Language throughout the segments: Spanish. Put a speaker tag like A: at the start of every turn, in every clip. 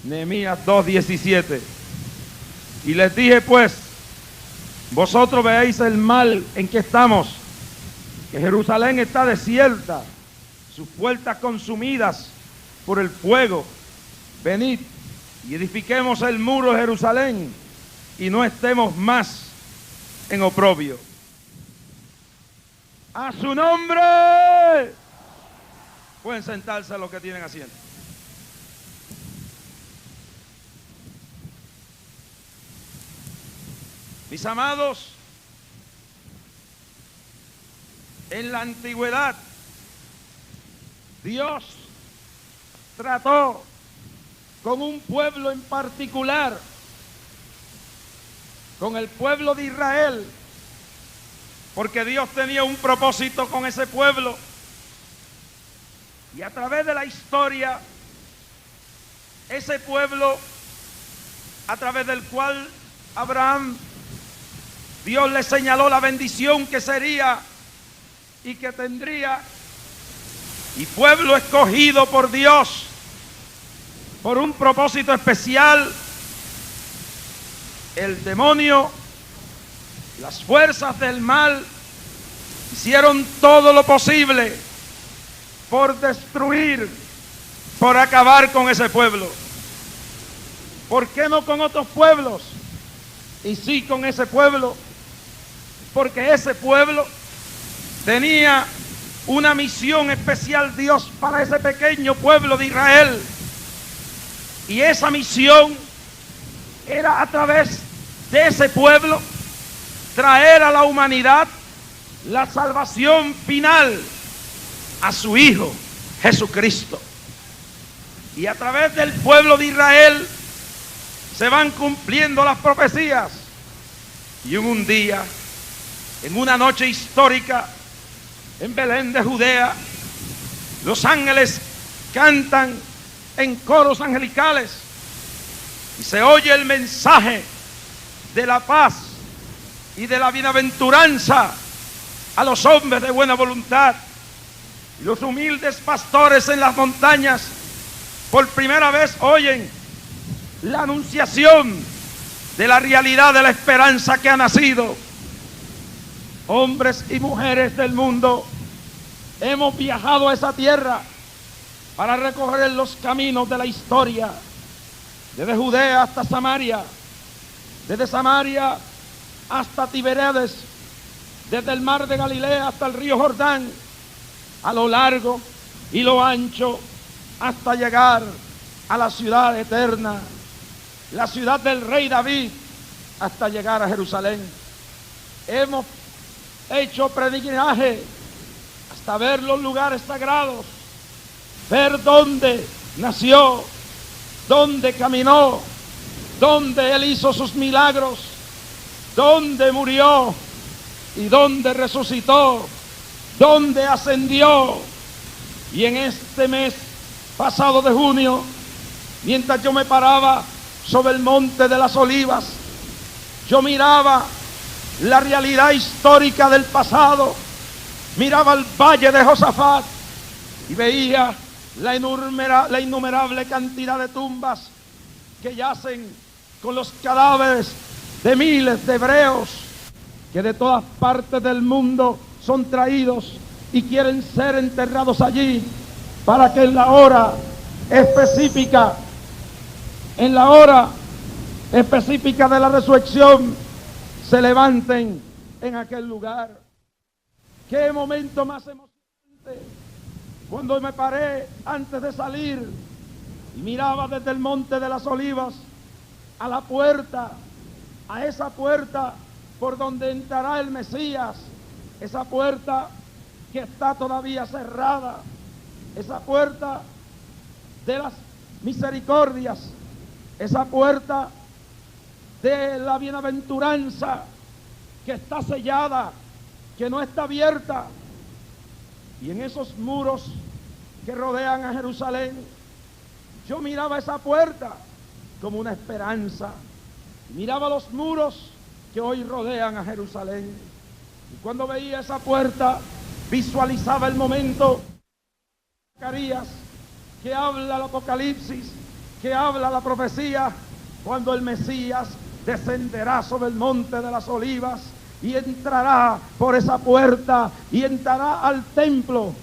A: Nehemías 2:17. Y les dije pues, vosotros veáis el mal en que estamos, que Jerusalén está desierta, sus puertas consumidas por el fuego. Venid y edifiquemos el muro de Jerusalén y no estemos más en oprobio. ¡A su nombre! Pueden sentarse a los que tienen asiento. Mis amados, en la antigüedad, Dios trató con un pueblo en particular, con el pueblo de Israel, porque Dios tenía un propósito con ese pueblo. Y a través de la historia, ese pueblo, a través del cual Abraham, Dios le señaló la bendición que sería y que tendría, y pueblo escogido por Dios por un propósito especial. El demonio, las fuerzas del mal hicieron todo lo posible por destruir, por acabar con ese pueblo. ¿Por qué no con otros pueblos? Y sí con ese pueblo, porque ese pueblo tenía una misión especial Dios para ese pequeño pueblo de Israel. Y esa misión era a través de ese pueblo traer a la humanidad la salvación final a su Hijo Jesucristo. Y a través del pueblo de Israel se van cumpliendo las profecías. Y en un día, en una noche histórica, en Belén de Judea, los ángeles cantan en coros angelicales y se oye el mensaje de la paz y de la bienaventuranza a los hombres de buena voluntad. Y los humildes pastores en las montañas por primera vez oyen la anunciación de la realidad de la esperanza que ha nacido. Hombres y mujeres del mundo, hemos viajado a esa tierra para recorrer los caminos de la historia, desde Judea hasta Samaria, desde Samaria hasta Tiberíades, desde el mar de Galilea hasta el río Jordán, a lo largo y lo ancho, hasta llegar a la ciudad eterna, la ciudad del rey David, hasta llegar a Jerusalén. Hemos hecho peregrinaje hasta ver los lugares sagrados, ver dónde nació, dónde caminó, dónde Él hizo sus milagros, dónde murió y dónde resucitó, dónde ascendió. Y en este mes pasado de junio, mientras yo me paraba sobre el monte de las Olivas, yo miraba la realidad histórica del pasado, miraba el valle de Josafat y veía la innumerable cantidad de tumbas que yacen con los cadáveres de miles de hebreos que de todas partes del mundo son traídos y quieren ser enterrados allí para que en la hora específica de la resurrección se levanten en aquel lugar. Qué momento más emocionante cuando me paré antes de salir y miraba desde el monte de las Olivas a la puerta, a esa puerta por donde entrará el Mesías, esa puerta que está todavía cerrada, esa puerta de las misericordias, esa puerta de la bienaventuranza que está sellada, que no está abierta. Y en esos muros que rodean a Jerusalén, yo miraba esa puerta como una esperanza. Miraba los muros que hoy rodean a Jerusalén. Y cuando veía esa puerta, visualizaba el momento de Zacarías, que habla el Apocalipsis, que habla la profecía cuando el Mesías descenderá sobre el monte de las olivas y entrará por esa puerta y entrará al templo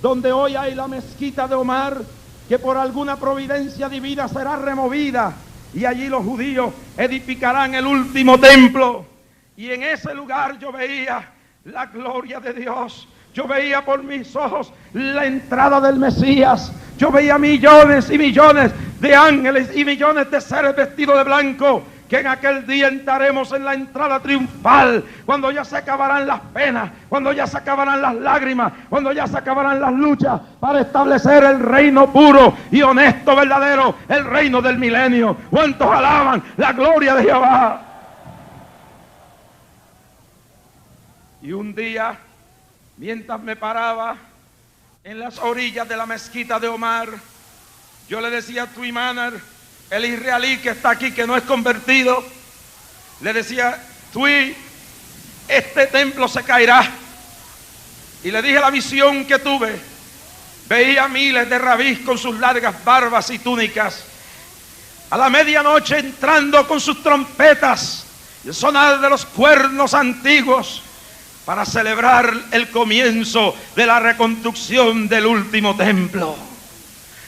A: donde hoy hay la mezquita de Omar, que por alguna providencia divina será removida, y allí los judíos edificarán el último templo. Y en ese lugar yo veía la gloria de Dios. Yo veía por mis ojos la entrada del Mesías. Yo veía millones y millones de ángeles y millones de seres vestidos de blanco, que en aquel día entraremos en la entrada triunfal, cuando ya se acabarán las penas, cuando ya se acabarán las lágrimas, cuando ya se acabarán las luchas, para establecer el reino puro y honesto, verdadero, el reino del milenio. ¿Cuántos alaban la gloria de Jehová? Y un día, mientras me paraba en las orillas de la mezquita de Omar, yo le decía a Twimaner, el israelí que está aquí, que no es convertido, le decía: Twi, este templo se caerá. Y le dije la visión que tuve. Veía miles de rabís con sus largas barbas y túnicas, a la medianoche entrando con sus trompetas y el sonar de los cuernos antiguos, para celebrar el comienzo de la reconstrucción del último templo.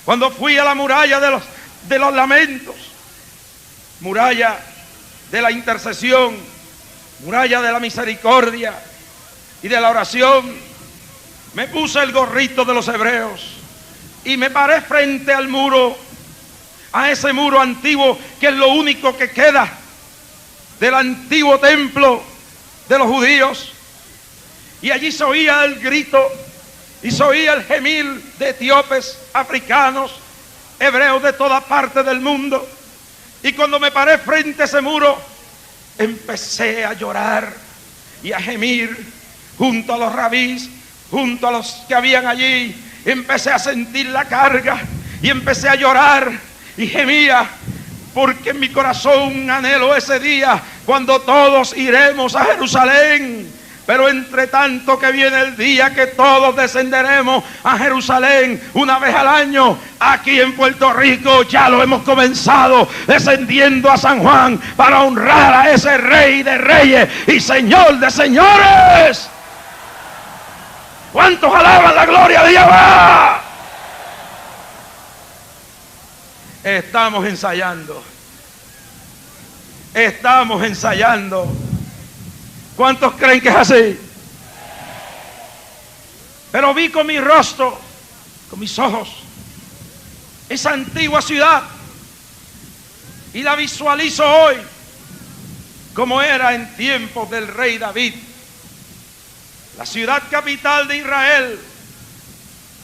A: Cuando fui a la muralla de los lamentos, muralla de la intercesión, muralla de la misericordia y de la oración, me puse el gorrito de los hebreos y me paré frente al muro, a ese muro antiguo que es lo único que queda del antiguo templo de los judíos. Y allí se oía el grito y se oía el gemir de etíopes, africanos, hebreos de toda parte del mundo. Y cuando me paré frente a ese muro, empecé a llorar y a gemir junto a los rabís, junto a los que habían allí. Empecé a sentir la carga y empecé a llorar y gemía, porque en mi corazón anhelo ese día cuando todos iremos a Jerusalén. Pero entre tanto que viene el día que todos descenderemos a Jerusalén una vez al año, aquí en Puerto Rico ya lo hemos comenzado, descendiendo a San Juan para honrar a ese Rey de Reyes y Señor de Señores. ¿Cuántos alaban la gloria de Jehová? Estamos ensayando. Estamos ensayando. ¿Cuántos creen que es así? Pero vi con mi rostro, con mis ojos, esa antigua ciudad, y la visualizo hoy como era en tiempos del rey David. La ciudad capital de Israel,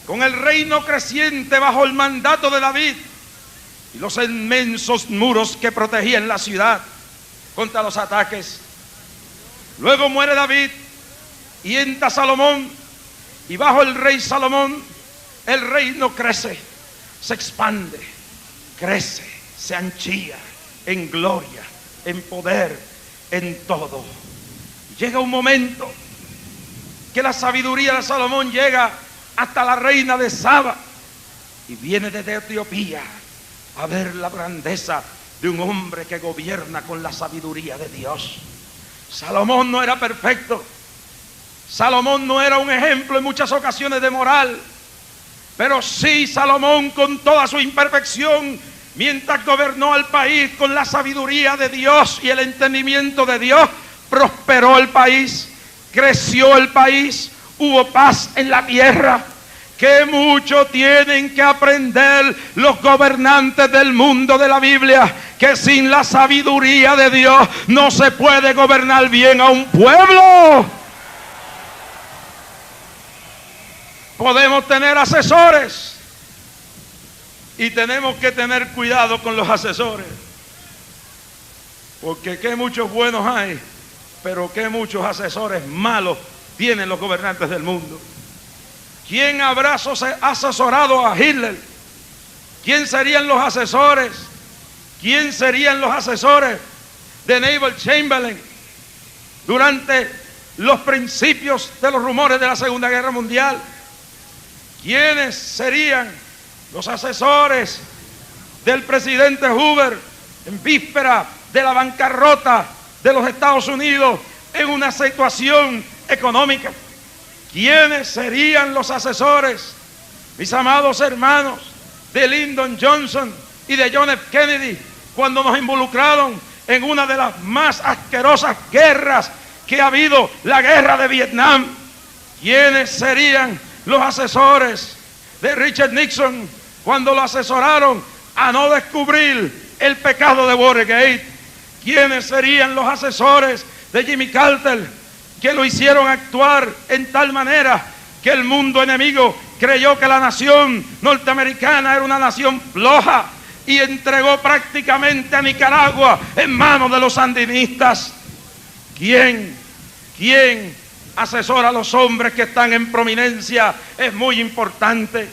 A: con el reino creciente bajo el mandato de David, y los inmensos muros que protegían la ciudad contra los ataques. Luego muere David y entra Salomón, y bajo el rey Salomón el reino crece, se expande, crece, se anchía en gloria, en poder, en todo. Llega un momento que la sabiduría de Salomón llega hasta la reina de Saba, y viene desde Etiopía a ver la grandeza de un hombre que gobierna con la sabiduría de Dios. Salomón no era perfecto. Salomón no era un ejemplo en muchas ocasiones de moral. Pero sí, Salomón, con toda su imperfección, mientras gobernó al país con la sabiduría de Dios y el entendimiento de Dios, prosperó el país, creció el país, hubo paz en la tierra. Que mucho tienen que aprender los gobernantes del mundo de la Biblia, que sin la sabiduría de Dios no se puede gobernar bien a un pueblo. Podemos tener asesores y tenemos que tener cuidado con los asesores, porque qué muchos buenos hay, pero qué muchos asesores malos tienen los gobernantes del mundo. ¿Quién habrá asesorado a Hitler? ¿Quién serían los asesores? ¿Quién serían los asesores de Neville Chamberlain durante los principios de los rumores de la Segunda Guerra Mundial? ¿Quiénes serían los asesores del presidente Hoover en víspera de la bancarrota de los Estados Unidos en una situación económica. ¿Quiénes serían los asesores, mis amados hermanos, de Lyndon Johnson y de John F. Kennedy cuando nos involucraron en una de las más asquerosas guerras que ha habido, la guerra de Vietnam? ¿Quiénes serían los asesores de Richard Nixon cuando lo asesoraron a no descubrir el pecado de Watergate? ¿Quiénes serían los asesores de Jimmy Carter que lo hicieron actuar en tal manera que el mundo enemigo creyó que la nación norteamericana era una nación floja y entregó prácticamente a Nicaragua en manos de los sandinistas? ¿Quién asesora a los hombres que están en prominencia? Es muy importante.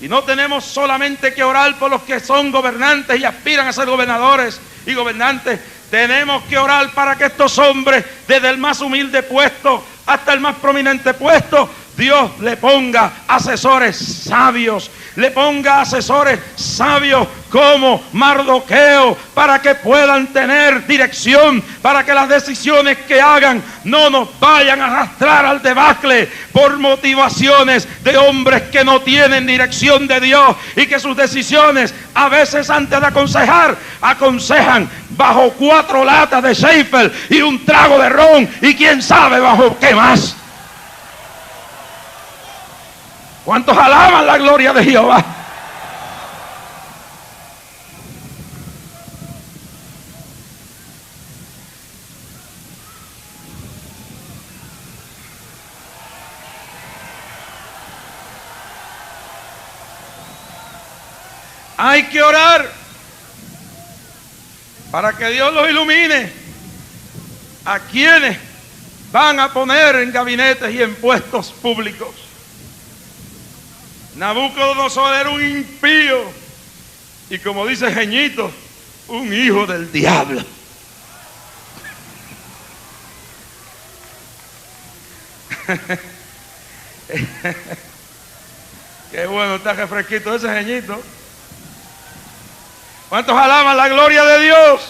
A: Y no tenemos solamente que orar por los que son gobernantes y aspiran a ser gobernadores y gobernantes. Tenemos que orar para que estos hombres, desde el más humilde puesto hasta el más prominente puesto, Dios le ponga asesores sabios, le ponga asesores sabios como Mardoqueo, para que puedan tener dirección, para que las decisiones que hagan no nos vayan a arrastrar al debacle por motivaciones de hombres que no tienen dirección de Dios y que sus decisiones a veces antes de aconsejar, aconsejan bajo 4 latas de Schaefer y un trago de ron y quién sabe bajo qué más. ¿Cuántos alaban la gloria de Jehová? Hay que orar para que Dios los ilumine a quienes van a poner en gabinetes y en puestos públicos. Nabucodonosor era un impío y, como dice Jeñito, un hijo del diablo. Qué bueno está refresquito ese Jeñito. ¿Cuántos alaban la gloria de Dios?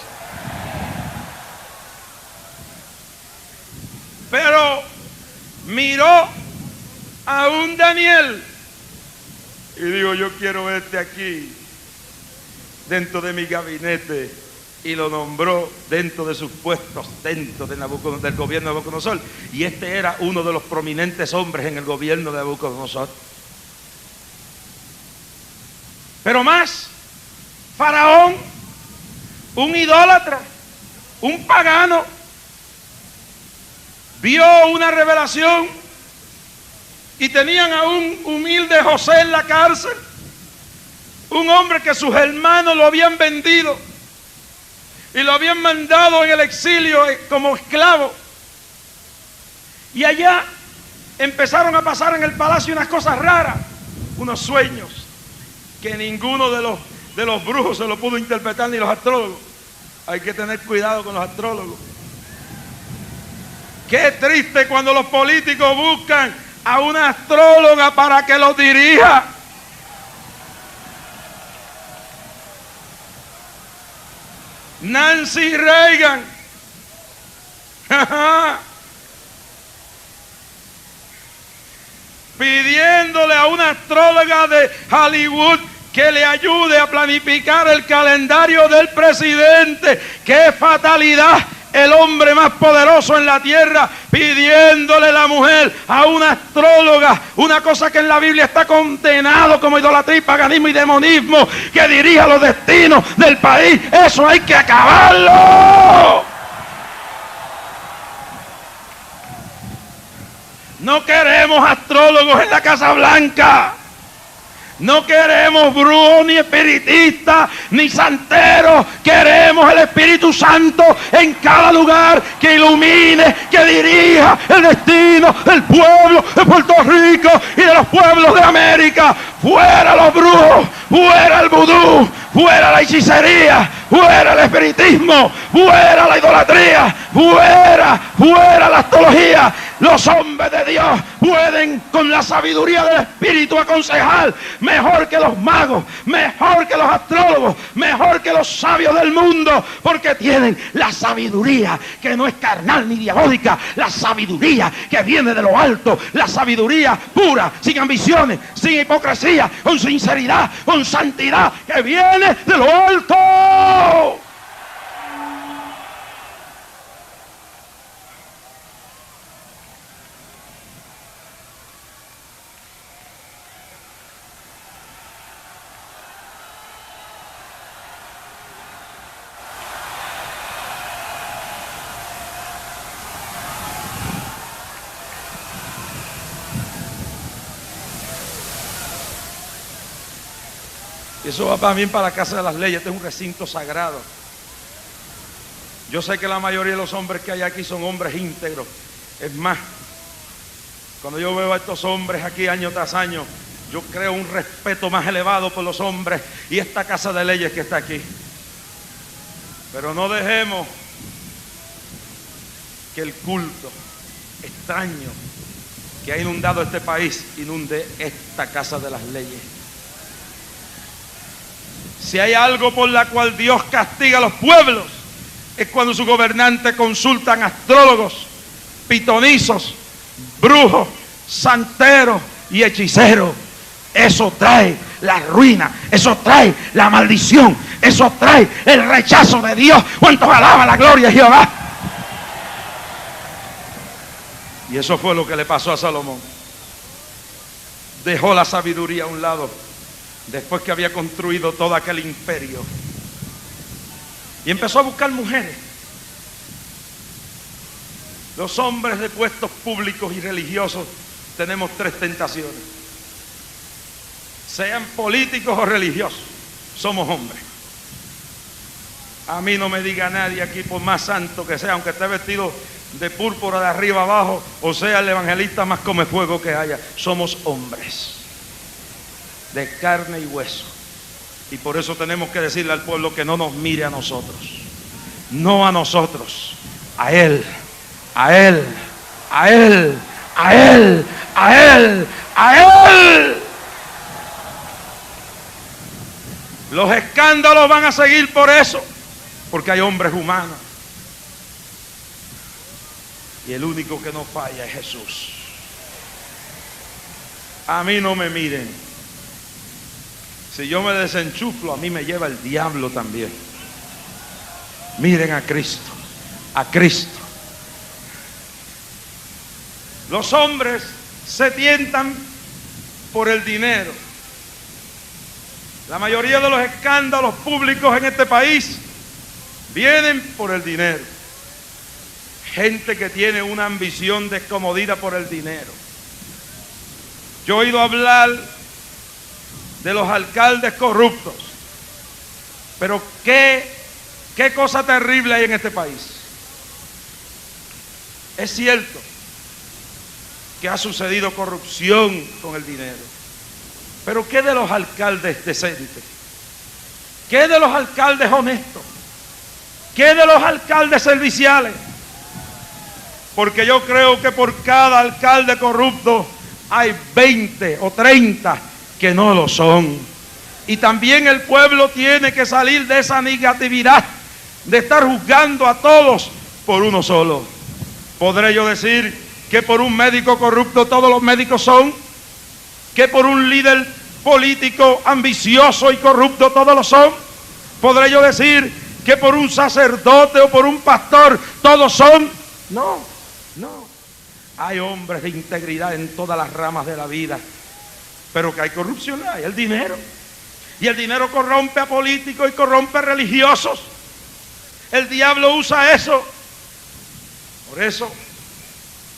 A: Pero miró a un Daniel y digo, yo quiero verte aquí dentro de mi gabinete, y lo nombró dentro de sus puestos, dentro de del gobierno de Nabucodonosor. Y este era uno de los prominentes hombres en el gobierno de Nabucodonosor. Pero más, Faraón, un idólatra, un pagano, vio una revelación y tenían a un humilde José en la cárcel, un hombre que sus hermanos lo habían vendido y lo habían mandado en el exilio como esclavo. Y allá empezaron a pasar en el palacio unas cosas raras, unos sueños que ninguno de los brujos se lo pudo interpretar, ni los astrólogos. Hay que tener cuidado con los astrólogos. Qué triste cuando los políticos buscan a una astróloga para que los dirija. Nancy Reagan pidiéndole a una astróloga de Hollywood que le ayude a planificar el calendario del presidente. ¡Qué fatalidad! El hombre más poderoso en la tierra pidiéndole la mujer a una astróloga, una cosa que en la Biblia está condenado como idolatría, paganismo y demonismo, que dirija los destinos del país. Eso hay que acabarlo. No queremos astrólogos en la Casa Blanca. No queremos brujos, ni espiritistas, ni santeros. Queremos el Espíritu Santo en cada lugar, que ilumine, que dirija el destino del pueblo de Puerto Rico y de los pueblos de América. Fuera los brujos, fuera el vudú, fuera la hechicería, fuera el espiritismo, fuera la idolatría, fuera la astrología. Los hombres de Dios pueden con la sabiduría del Espíritu aconsejar mejor que los magos, mejor que los astrólogos, mejor que los sabios del mundo, porque tienen la sabiduría que no es carnal ni diabólica, la sabiduría que viene de lo alto, la sabiduría pura, sin ambiciones, sin hipocresía, con sinceridad, con santidad, que viene de lo alto. Y eso va también para la Casa de las Leyes. Este es un recinto sagrado. Yo sé que la mayoría de los hombres que hay aquí son hombres íntegros. Es más, cuando yo veo a estos hombres aquí año tras año, yo creo un respeto más elevado por los hombres y esta Casa de Leyes que está aquí. Pero no dejemos que el culto extraño que ha inundado este país inunde esta Casa de las Leyes. Si hay algo por la cual Dios castiga a los pueblos, es cuando sus gobernantes consultan astrólogos, pitonizos, brujos, santeros y hechiceros. Eso trae la ruina, eso trae la maldición, eso trae el rechazo de Dios. ¿Cuántos alaban la gloria de Jehová? Y eso fue lo que le pasó a Salomón. Dejó la sabiduría a un lado después que había construido todo aquel imperio, y empezó a buscar mujeres. Los hombres de puestos públicos y religiosos tenemos tres tentaciones: sean políticos o religiosos, somos hombres. A mí no me diga nadie aquí, por más santo que sea, aunque esté vestido de púrpura de arriba abajo, o sea el evangelista más come fuego que haya, somos hombres de carne y hueso. Y por eso tenemos que decirle al pueblo que no nos mire a nosotros, no a nosotros, a Él, a Él, a Él, a Él, a Él, a Él. Los escándalos van a seguir por eso, porque hay hombres humanos. Y el único que no falla es Jesús. A mí no me miren. Si yo me desenchuflo, a mí me lleva el diablo también. Miren a Cristo, a Cristo. Los hombres se tientan por el dinero. La mayoría de los escándalos públicos en este país vienen por el dinero. Gente que tiene una ambición descomodida por el dinero. Yo he oído hablar de los alcaldes corruptos, pero qué cosa terrible hay en este país. Es cierto que ha sucedido corrupción con el dinero, pero ¿qué de los alcaldes decentes? ¿Qué de los alcaldes honestos? ¿Qué de los alcaldes serviciales? Porque yo creo que por cada alcalde corrupto hay 20 o 30 que no lo son. Y también el pueblo tiene que salir de esa negatividad de estar juzgando a todos por uno solo. ¿Podré yo decir que por un médico corrupto todos los médicos son? ¿Que por un líder político ambicioso y corrupto todos lo son? ¿Podré yo decir que por un sacerdote o por un pastor todos son? No, no. Hay hombres de integridad en todas las ramas de la vida, pero que hay corrupción, hay el dinero. Y el dinero corrompe a políticos y corrompe a religiosos. El diablo usa eso. Por eso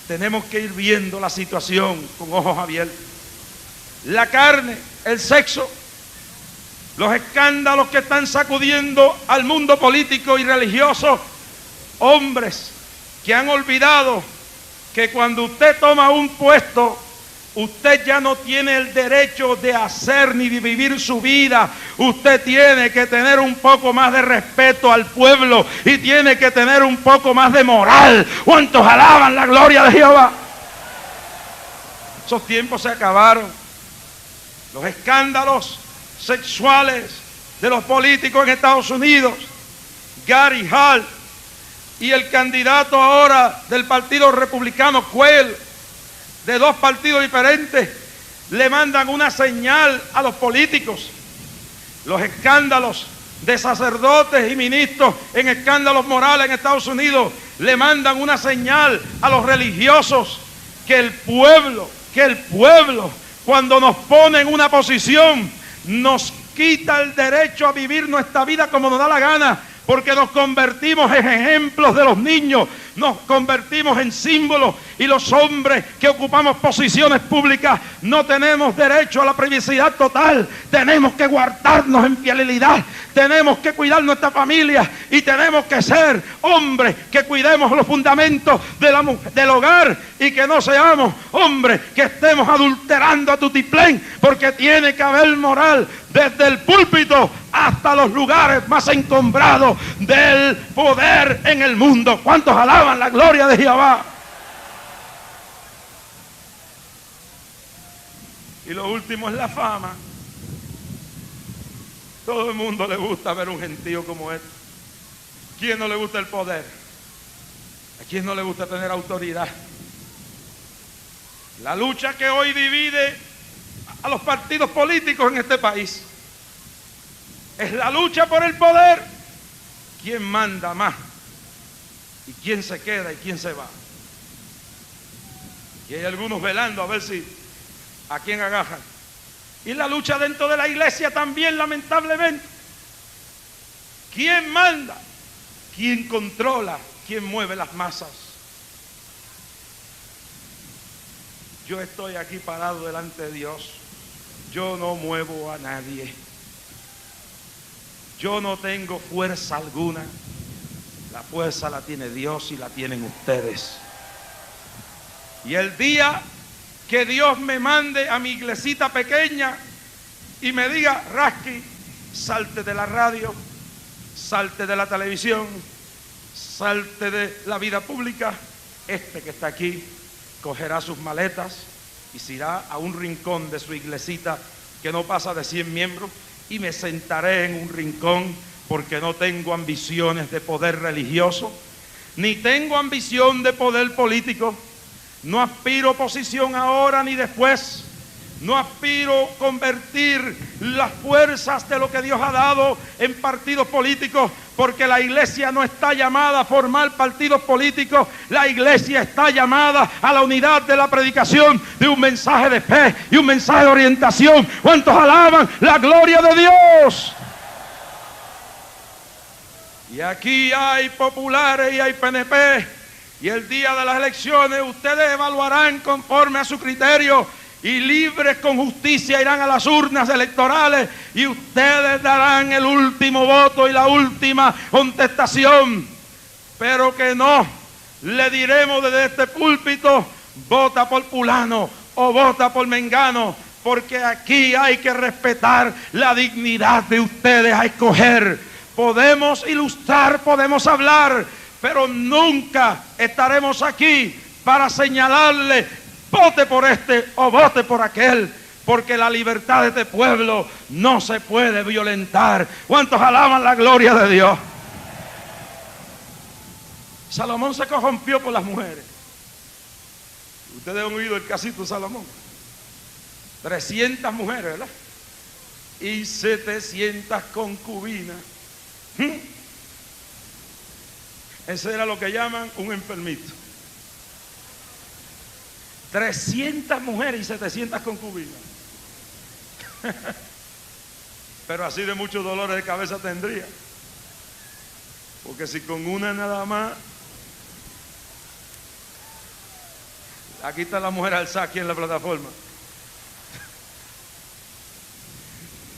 A: tenemos que ir viendo la situación con ojos abiertos. La carne, el sexo, los escándalos que están sacudiendo al mundo político y religioso. Hombres que han olvidado que cuando usted toma un puesto, usted ya no tiene el derecho de hacer ni de vivir su vida. Usted tiene que tener un poco más de respeto al pueblo y tiene que tener un poco más de moral. ¿Cuántos alaban la gloria de Jehová? Esos tiempos se acabaron. Los escándalos sexuales de los políticos en Estados Unidos, Gary Hall y el candidato ahora del Partido Republicano, Quayle, de dos partidos diferentes, le mandan una señal a los políticos. Los escándalos de sacerdotes y ministros en escándalos morales en Estados Unidos le mandan una señal a los religiosos que el pueblo, cuando nos pone en una posición, nos quita el derecho a vivir nuestra vida como nos da la gana, porque nos convertimos en ejemplos de los niños, nos convertimos en símbolos, y los hombres que ocupamos posiciones públicas no tenemos derecho a la privacidad total. Tenemos que guardarnos en fidelidad, tenemos que cuidar nuestra familia y tenemos que ser hombres que cuidemos los fundamentos del hogar, y que no seamos hombres que estemos adulterando a tutiplén, porque tiene que haber moral desde el púlpito hasta los lugares más encumbrados del poder en el mundo. ¿Cuántos alaban la gloria de Jehová? Y lo último es la fama. Todo el mundo le gusta ver un gentío como este. ¿A quién no le gusta el poder? ¿A quién no le gusta tener autoridad? La lucha que hoy divide a los partidos políticos en este país es la lucha por el poder. ¿Quién manda más? ¿Y quién se queda y quién se va? Y hay algunos velando a ver si a quién agarran. Y la lucha dentro de la iglesia también, lamentablemente. ¿Quién manda? ¿Quién controla? ¿Quién mueve las masas? Yo estoy aquí parado delante de Dios. Yo no muevo a nadie. Yo no tengo fuerza alguna. La fuerza la tiene Dios y la tienen ustedes. Y el día que Dios me mande a mi iglesita pequeña y me diga: Rasky, salte de la radio, salte de la televisión, salte de la vida pública, este que está aquí cogerá sus maletas y se irá a un rincón de su iglesita que no pasa de 100 miembros, y me sentaré en un rincón, porque no tengo ambiciones de poder religioso, ni tengo ambición de poder político. No aspiro a posición ahora ni después. No aspiro a convertir las fuerzas de lo que Dios ha dado en partidos políticos, porque la iglesia no está llamada a formar partidos políticos. La iglesia está llamada a la unidad de la predicación de un mensaje de fe y un mensaje de orientación. ¿Cuántos alaban la gloria de Dios? Y aquí hay populares y hay PNP, y el día de las elecciones ustedes evaluarán conforme a su criterio, y libres con justicia irán a las urnas electorales, y ustedes darán el último voto y la última contestación. Pero que no le diremos desde este púlpito: vota por fulano o vota por mengano, porque aquí hay que respetar la dignidad de ustedes a escoger. Podemos ilustrar, podemos hablar, pero nunca estaremos aquí para señalarle: vote por este o vote por aquel, porque la libertad de este pueblo no se puede violentar. ¿Cuántos alaban la gloria de Dios? Salomón se corrompió por las mujeres. Ustedes han oído el casito de Salomón. 300 mujeres, ¿verdad? Y 700 concubinas. Ese era lo que llaman un enfermito. 300 mujeres y 700 concubinas. Pero así de muchos dolores de cabeza tendría. Porque si con una nada más. Aquí está la mujer alzada aquí en la plataforma.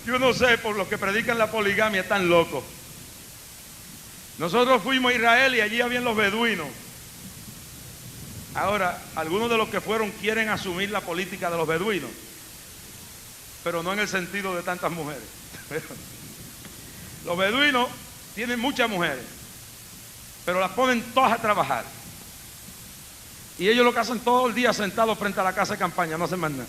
A: Yo no sé, por los que predican la poligamia están locos. Nosotros fuimos a Israel y allí habían los beduinos. Ahora, algunos de los que fueron quieren asumir la política de los beduinos, pero no en el sentido de tantas mujeres. Los beduinos tienen muchas mujeres, pero las ponen todas a trabajar. Y ellos lo que hacen todo el día sentados frente a la casa de campaña, no hacen más nada.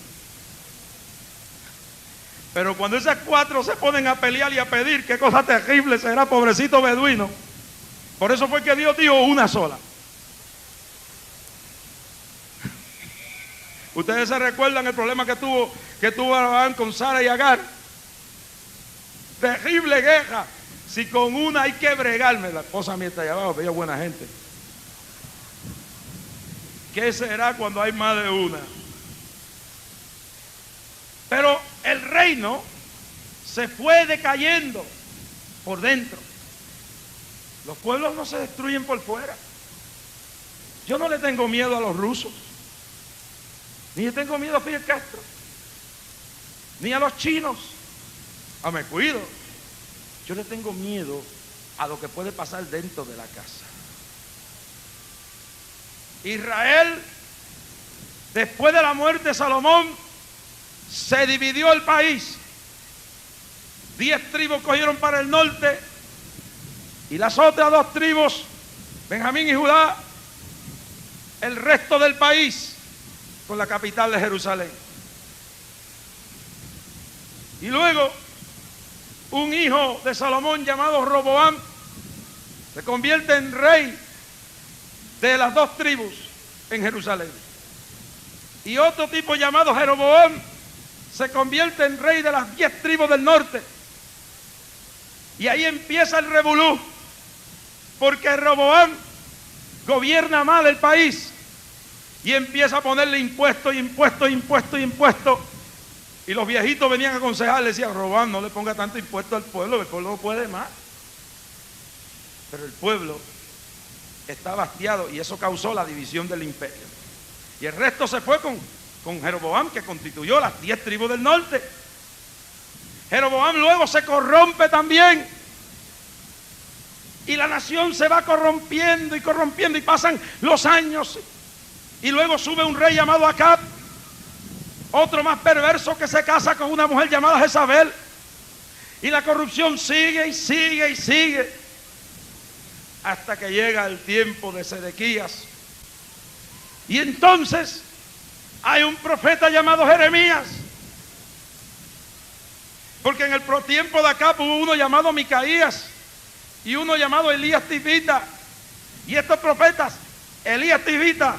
A: Pero cuando esas 4 se ponen a pelear y a pedir, qué cosa terrible será, pobrecito beduino. Por eso fue que Dios dijo una sola. Ustedes se recuerdan el problema que tuvo Abraham con Sara y Agar. Terrible guerra. Si con una hay que bregarme, la esposa mía está allá abajo, pero ella es buena gente. ¿Qué será cuando hay más de una? Pero el reino se fue decayendo por dentro. Los pueblos no se destruyen por fuera. Yo no le tengo miedo a los rusos, ni le tengo miedo a Fidel Castro, ni a los chinos. Me cuido. Yo le tengo miedo a lo que puede pasar dentro de la casa. Israel, después de la muerte de Salomón, se dividió el país. 10 tribus cogieron para el norte y las otras 2 tribus, Benjamín y Judá, el resto del país con la capital de Jerusalén. Y luego un hijo de Salomón llamado Roboam se convierte en rey de las 2 tribus en Jerusalén. Y otro tipo llamado Jeroboam se convierte en rey de las 10 tribus del norte. Y ahí empieza el revolú, porque Roboam gobierna mal el país y empieza a ponerle impuestos, y los viejitos venían a aconsejarle, decían: Roboam, no le ponga tanto impuesto al pueblo, el pueblo no puede más. Pero el pueblo estaba hastiado y eso causó la división del imperio. Y el resto se fue con Jeroboam, que constituyó las 10 tribus del norte. Jeroboam luego se corrompe también. Y la nación se va corrompiendo y pasan los años. Y luego sube un rey llamado Acab, otro más perverso, que se casa con una mujer llamada Jezabel. Y la corrupción sigue y sigue, hasta que llega el tiempo de Sedequías. Y entonces hay un profeta llamado Jeremías, porque en el tiempo de Acab hubo uno llamado Micaías y uno llamado Elías Tisbita. Y estos profetas, Elías Tisbita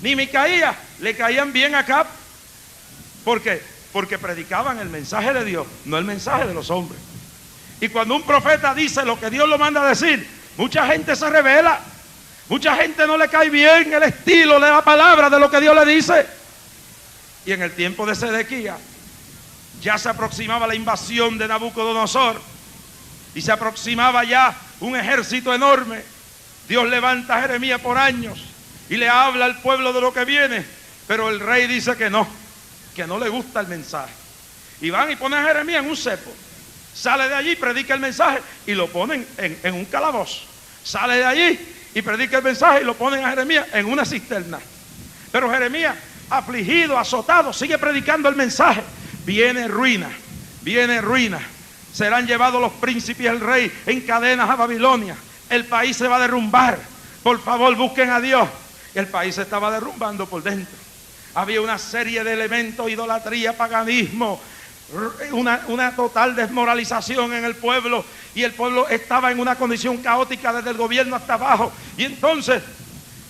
A: ni Micaías, le caían bien a Acab. ¿Por qué? Porque predicaban el mensaje de Dios, no el mensaje de los hombres. Y cuando un profeta dice lo que Dios lo manda a decir, mucha gente se rebela. Mucha gente no le cae bien el estilo de la palabra, de lo que Dios le dice. Y en el tiempo de Sedequías ya se aproximaba la invasión de Nabucodonosor y se aproximaba ya un ejército enorme. Dios levanta a Jeremías por años y le habla al pueblo de lo que viene, pero el rey dice que no le gusta el mensaje. Y van y ponen a Jeremías en un cepo. Sale de allí, predica el mensaje y lo ponen en un calabozo. Sale de allí y predica el mensaje y lo ponen a Jeremías en una cisterna. Pero Jeremías, afligido, azotado, sigue predicando el mensaje. Viene ruina. Serán llevados los príncipes y el rey en cadenas a Babilonia. El país se va a derrumbar. Por favor, busquen a Dios. El país se estaba derrumbando por dentro. Había una serie de elementos: idolatría, paganismo, una total desmoralización en el pueblo, y el pueblo estaba en una condición caótica desde el gobierno hasta abajo. Y entonces,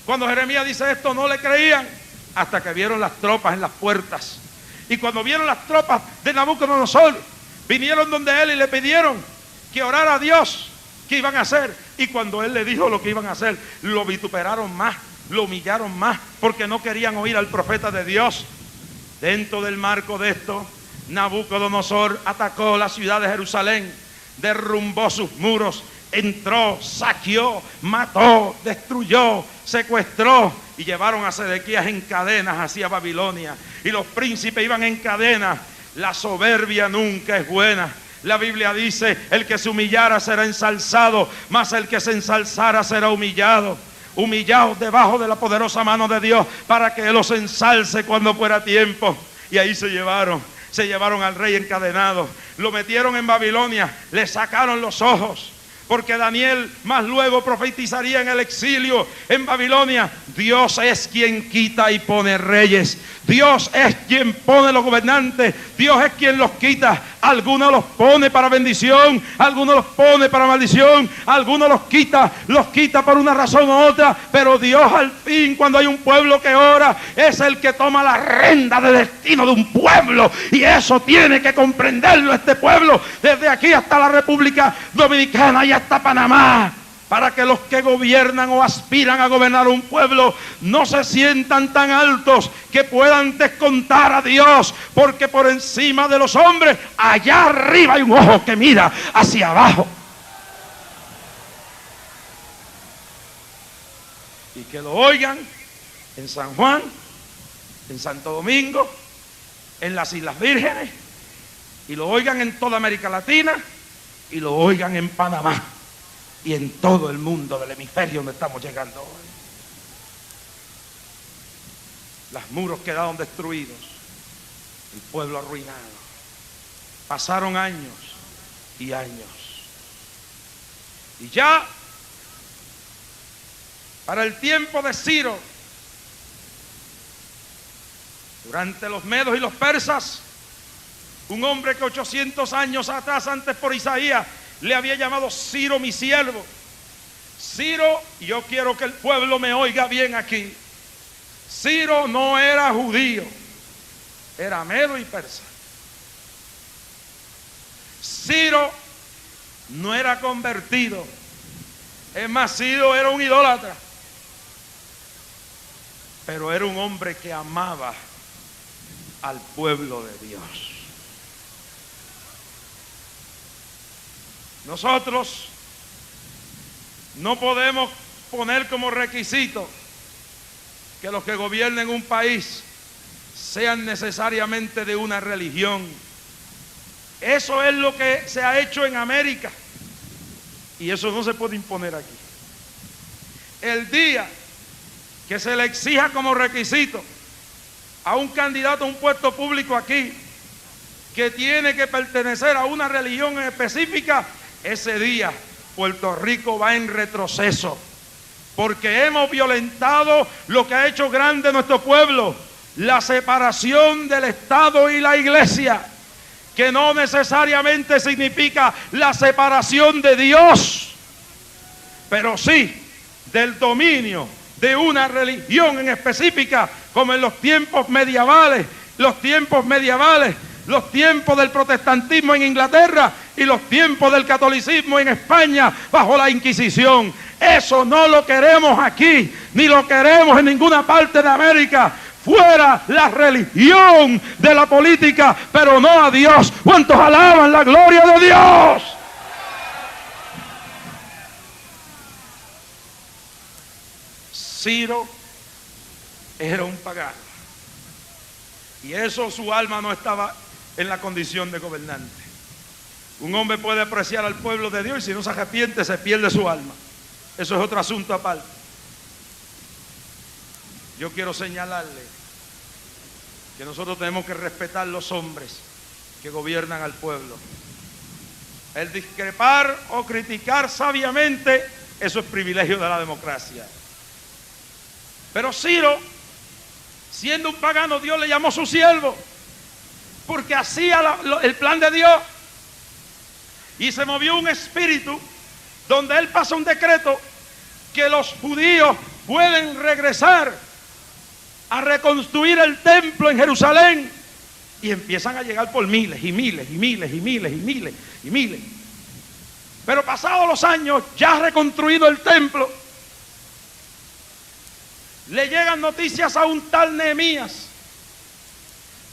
A: cuando Jeremías dice esto, no le creían, hasta que vieron las tropas en las puertas. Y cuando vieron las tropas de Nabucodonosor, vinieron donde él y le pidieron que orara a Dios qué iban a hacer. Y cuando él le dijo lo que iban a hacer, lo vituperaron más, lo humillaron más, porque no querían oír al profeta de Dios. Dentro del marco de esto, Nabucodonosor atacó la ciudad de Jerusalén, derrumbó sus muros, entró, saqueó, mató, destruyó, secuestró, y llevaron a Sedequías en cadenas hacia Babilonia. Y los príncipes iban en cadenas. La soberbia nunca es buena. La Biblia dice: el que se humillara será ensalzado, mas el que se ensalzara será humillado. Humillados debajo de la poderosa mano de Dios, para que Él los ensalce cuando fuera tiempo. Y ahí se llevaron al rey encadenado, lo metieron en Babilonia, le sacaron los ojos, porque Daniel más luego profetizaría en el exilio en Babilonia. Dios es quien quita y pone reyes. Dios es quien pone los gobernantes. Dios es quien los quita. Algunos los pone para bendición, algunos los pone para maldición, algunos los quita por una razón u otra. Pero Dios al fin, cuando hay un pueblo que ora, es el que toma la rienda de destino de un pueblo. Y eso tiene que comprenderlo este pueblo, desde aquí hasta la República Dominicana y hasta Panamá, para que los que gobiernan o aspiran a gobernar un pueblo no se sientan tan altos que puedan descontar a Dios, porque por encima de los hombres, allá arriba hay un ojo que mira hacia abajo. Y que lo oigan en San Juan, en Santo Domingo, en las Islas Vírgenes, y lo oigan en toda América Latina, y lo oigan en Panamá y en todo el mundo del hemisferio donde estamos llegando hoy. Los muros quedaron destruidos, el pueblo arruinado. Pasaron años y años, y ya para el tiempo de Ciro, durante los medos y los persas, un hombre que 800 años atrás, antes por Isaías, le había llamado Ciro mi siervo. Ciro, yo quiero que el pueblo me oiga bien aquí. Ciro no era judío, era medo y persa. Ciro no era convertido, es más, Ciro era un idólatra, pero era un hombre que amaba al pueblo de Dios. Nosotros no podemos poner como requisito que los que gobiernen un país sean necesariamente de una religión. Eso es lo que se ha hecho en América, y eso no se puede imponer aquí. El día que se le exija como requisito a un candidato a un puesto público aquí que tiene que pertenecer a una religión específica, ese día Puerto Rico va en retroceso, porque hemos violentado lo que ha hecho grande nuestro pueblo, la separación del Estado y la Iglesia, que no necesariamente significa la separación de Dios, pero sí del dominio de una religión en específica, como en los tiempos medievales, los tiempos del protestantismo en Inglaterra y los tiempos del catolicismo en España bajo la Inquisición. Eso no lo queremos aquí, ni lo queremos en ninguna parte de América. Fuera la religión de la política, pero no a Dios. ¿Cuántos alaban la gloria de Dios? Ciro era un pagano, y eso, su alma no estaba en la condición de gobernante. Un hombre puede apreciar al pueblo de Dios, y si no se arrepiente se pierde su alma. Eso es otro asunto aparte. Yo quiero señalarle que nosotros tenemos que respetar los hombres que gobiernan al pueblo. El discrepar o criticar sabiamente, eso es privilegio de la democracia. Pero Ciro, siendo un pagano, Dios le llamó su siervo, porque hacía el plan de Dios. Y se movió un espíritu donde él pasa un decreto que los judíos pueden regresar a reconstruir el templo en Jerusalén, y empiezan a llegar por miles y miles y miles y miles y miles y miles. Pero pasados los años, ya reconstruido el templo, le llegan noticias a un tal Nehemías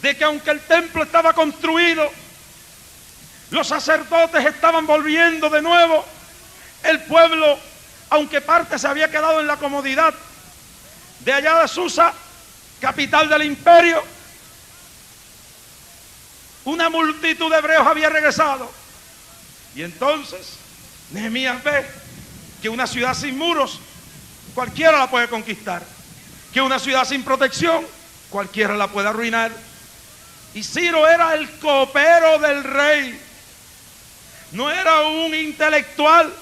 A: de que aunque el templo estaba construido, los sacerdotes estaban volviendo de nuevo, el pueblo, aunque parte se había quedado en la comodidad de allá de Susa, capital del imperio, una multitud de hebreos había regresado. Y entonces Nehemías ve que una ciudad sin muros cualquiera la puede conquistar, que una ciudad sin protección cualquiera la puede arruinar. Y Ciro era el copero del rey, no era un intelectual,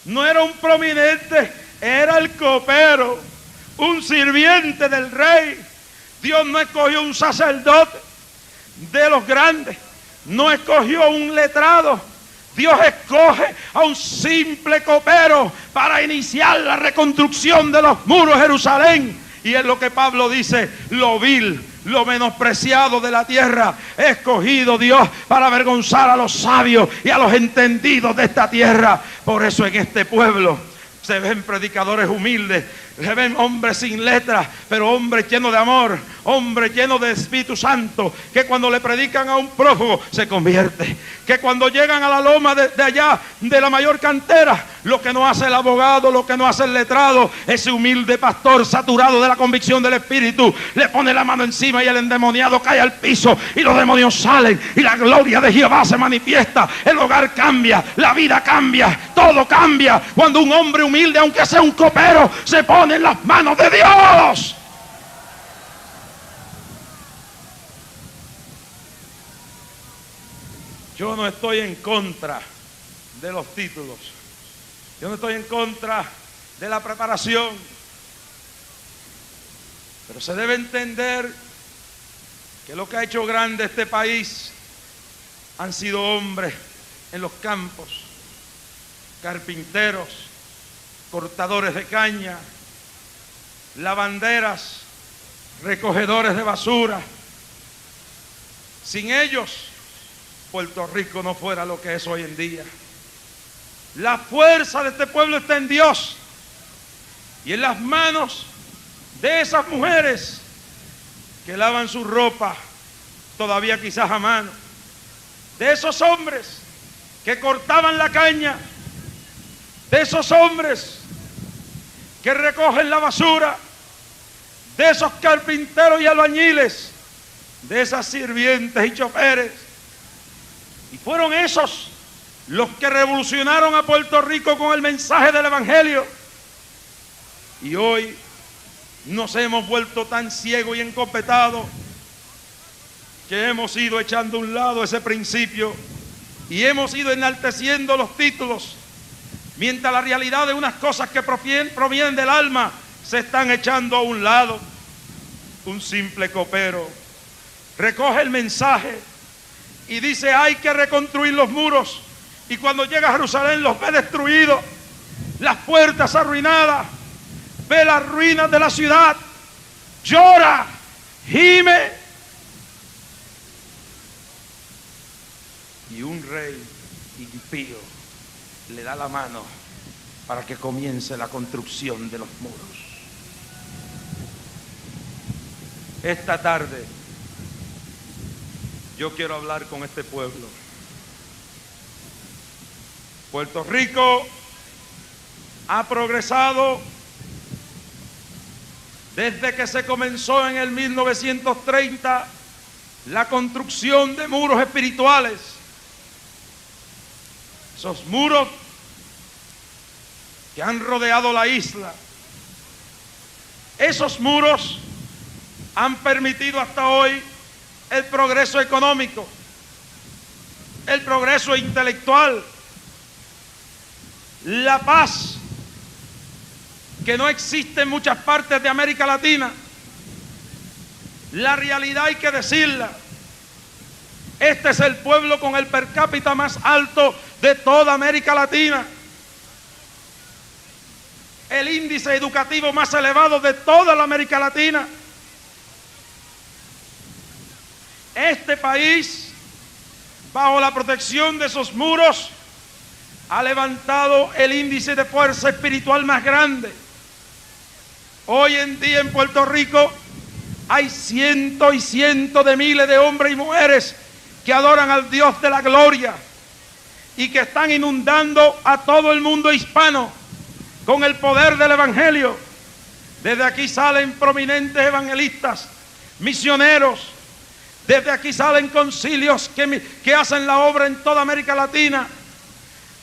A: no era un prominente, era el copero, un sirviente del rey. Dios no escogió un sacerdote de los grandes, no escogió un letrado. Dios escoge a un simple copero para iniciar la reconstrucción de los muros de Jerusalén. Y es lo que Pablo dice: lo vil, lo menospreciado de la tierra, he escogido Dios para avergonzar a los sabios y a los entendidos de esta tierra. Por eso en este pueblo se ven predicadores humildes, se ven hombres sin letras, pero hombres llenos de amor, hombres llenos de Espíritu Santo, que cuando le predican a un prófugo se convierte, que cuando llegan a la loma de allá, de la mayor cantera, lo que no hace el abogado, lo que no hace el letrado, ese humilde pastor saturado de la convicción del Espíritu, le pone la mano encima y el endemoniado cae al piso y los demonios salen y la gloria de Jehová se manifiesta. El hogar cambia, la vida cambia, todo cambia cuando un hombre humilde, aunque sea un copero, se pone en las manos de Dios. Yo no estoy en contra de los títulos, yo no estoy en contra de la preparación, pero se debe entender que lo que ha hecho grande este país han sido hombres en los campos, carpinteros, cortadores de caña, lavanderas, recogedores de basura. Sin ellos, Puerto Rico no fuera lo que es hoy en día. La fuerza de este pueblo está en Dios y en las manos de esas mujeres que lavan su ropa, todavía quizás a mano, de esos hombres que cortaban la caña, de esos hombres que recogen la basura, de esos carpinteros y albañiles, de esas sirvientes y choferes. Y fueron esos los que revolucionaron a Puerto Rico con el mensaje del Evangelio. Y hoy nos hemos vuelto tan ciegos y encopetados que hemos ido echando a un lado ese principio y hemos ido enalteciendo los títulos, mientras la realidad de unas cosas que provienen del alma se están echando a un lado. Un simple copero recoge el mensaje y dice: hay que reconstruir los muros. Y cuando llega a Jerusalén los ve destruidos, las puertas arruinadas, ve las ruinas de la ciudad, llora, gime. Y un rey impío le da la mano para que comience la construcción de los muros. Esta tarde yo quiero hablar con este pueblo. Puerto Rico ha progresado desde que se comenzó en el 1930 la construcción de muros espirituales. Esos muros que han rodeado la isla, esos muros han permitido hasta hoy el progreso económico, el progreso intelectual, la paz que no existe en muchas partes de América Latina. La realidad hay que decirla: este es el pueblo con el per cápita más alto de toda América Latina, el índice educativo más elevado de toda la América Latina. Este país, bajo la protección de esos muros, ha levantado el índice de fuerza espiritual más grande. Hoy en día en Puerto Rico hay cientos y cientos de miles de hombres y mujeres que adoran al Dios de la gloria y que están inundando a todo el mundo hispano con el poder del Evangelio. Desde aquí salen prominentes evangelistas, misioneros. Desde aquí salen concilios que hacen la obra en toda América Latina.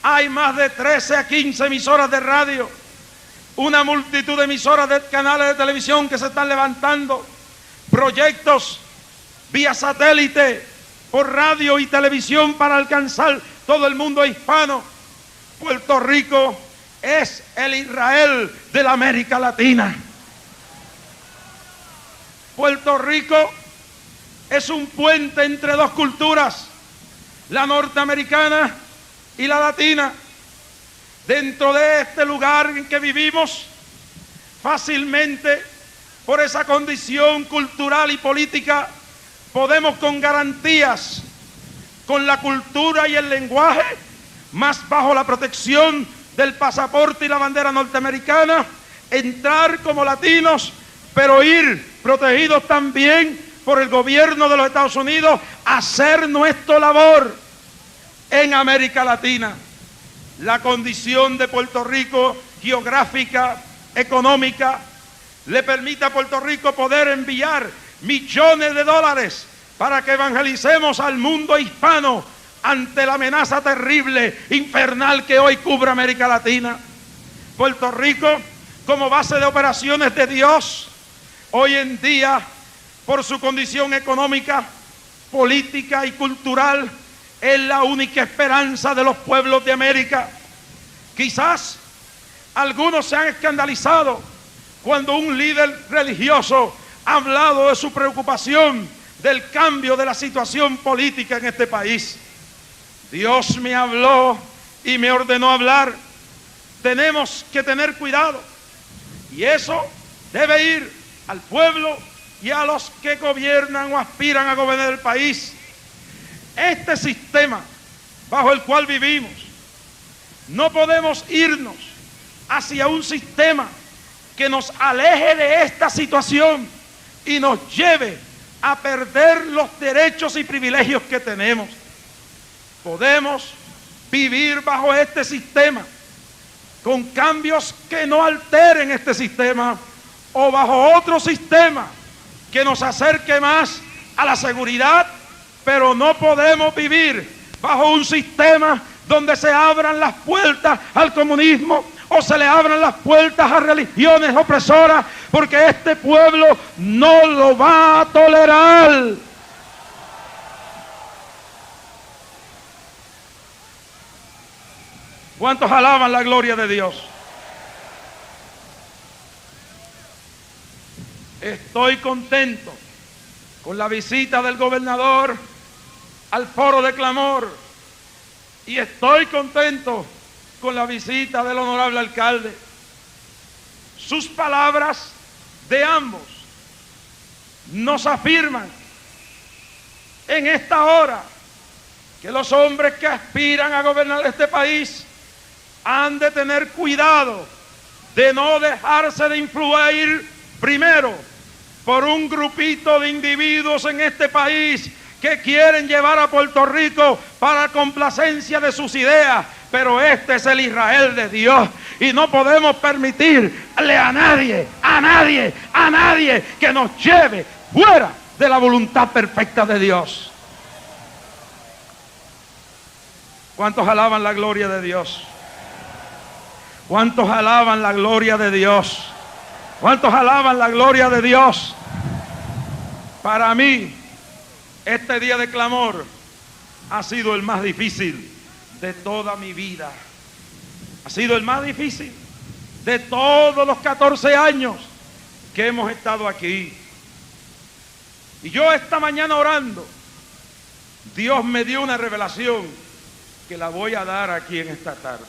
A: Hay más de 13 a 15 emisoras de radio, una multitud de emisoras de canales de televisión que se están levantando, proyectos vía satélite, por radio y televisión para alcanzar todo el mundo hispano. Puerto Rico es el Israel de la América Latina. Puerto Rico es un puente entre dos culturas, la norteamericana y la latina. Dentro de este lugar en que vivimos, fácilmente, por esa condición cultural y política, podemos con garantías, con la cultura y el lenguaje, más bajo la protección del pasaporte y la bandera norteamericana, entrar como latinos, pero ir protegidos también por el gobierno de los Estados Unidos, a hacer nuestra labor en América Latina. La condición de Puerto Rico, geográfica, económica, le permite a Puerto Rico poder enviar millones de dólares para que evangelicemos al mundo hispano ante la amenaza terrible, infernal que hoy cubre América Latina. Puerto Rico, como base de operaciones de Dios, hoy en día, por su condición económica, política y cultural, es la única esperanza de los pueblos de América. Quizás algunos se han escandalizado cuando un líder religioso ha hablado de su preocupación del cambio de la situación política en este país. Dios me habló y me ordenó hablar. Tenemos que tener cuidado, y eso debe ir al pueblo y a los que gobiernan o aspiran a gobernar el país. Este sistema bajo el cual vivimos, no podemos irnos hacia un sistema que nos aleje de esta situación y nos lleve a perder los derechos y privilegios que tenemos. Podemos vivir bajo este sistema con cambios que no alteren este sistema, o bajo otro sistema que nos acerque más a la seguridad, pero no podemos vivir bajo un sistema donde se abran las puertas al comunismo o se le abran las puertas a religiones opresoras, porque este pueblo no lo va a tolerar. ¿Cuántos alaban la gloria de Dios? Estoy contento con la visita del gobernador al foro de clamor, y estoy contento con la visita del honorable alcalde. Sus palabras de ambos nos afirman en esta hora que los hombres que aspiran a gobernar este país han de tener cuidado de no dejarse de influir primero por un grupito de individuos en este país que quieren llevar a Puerto Rico para complacencia de sus ideas. Pero este es el Israel de Dios, y no podemos permitirle a nadie que nos lleve fuera de la voluntad perfecta de Dios. ¿Cuántos alaban la gloria de Dios? ¿Cuántos alaban la gloria de Dios? ¿Cuántos alaban la gloria de Dios? Para mí, este día de clamor ha sido el más difícil de toda mi vida. Ha sido el más difícil de todos los 14 años que hemos estado aquí. Y yo esta mañana orando, Dios me dio una revelación que la voy a dar aquí en esta tarde.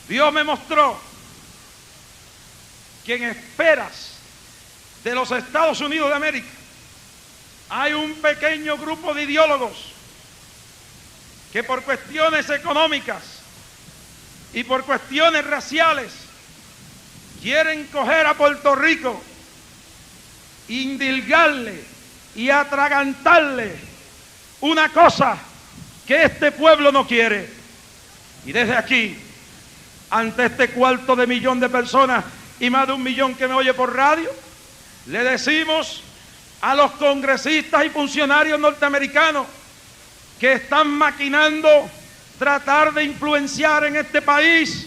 A: Dios me mostró que en esperas de los Estados Unidos de América hay un pequeño grupo de ideólogos que por cuestiones económicas y por cuestiones raciales quieren coger a Puerto Rico, indilgarle y atragantarle una cosa que este pueblo no quiere. Y desde aquí, ante este 250,000 de personas y más de 1 millón que me oye por radio, le decimos a los congresistas y funcionarios norteamericanos que están maquinando tratar de influenciar en este país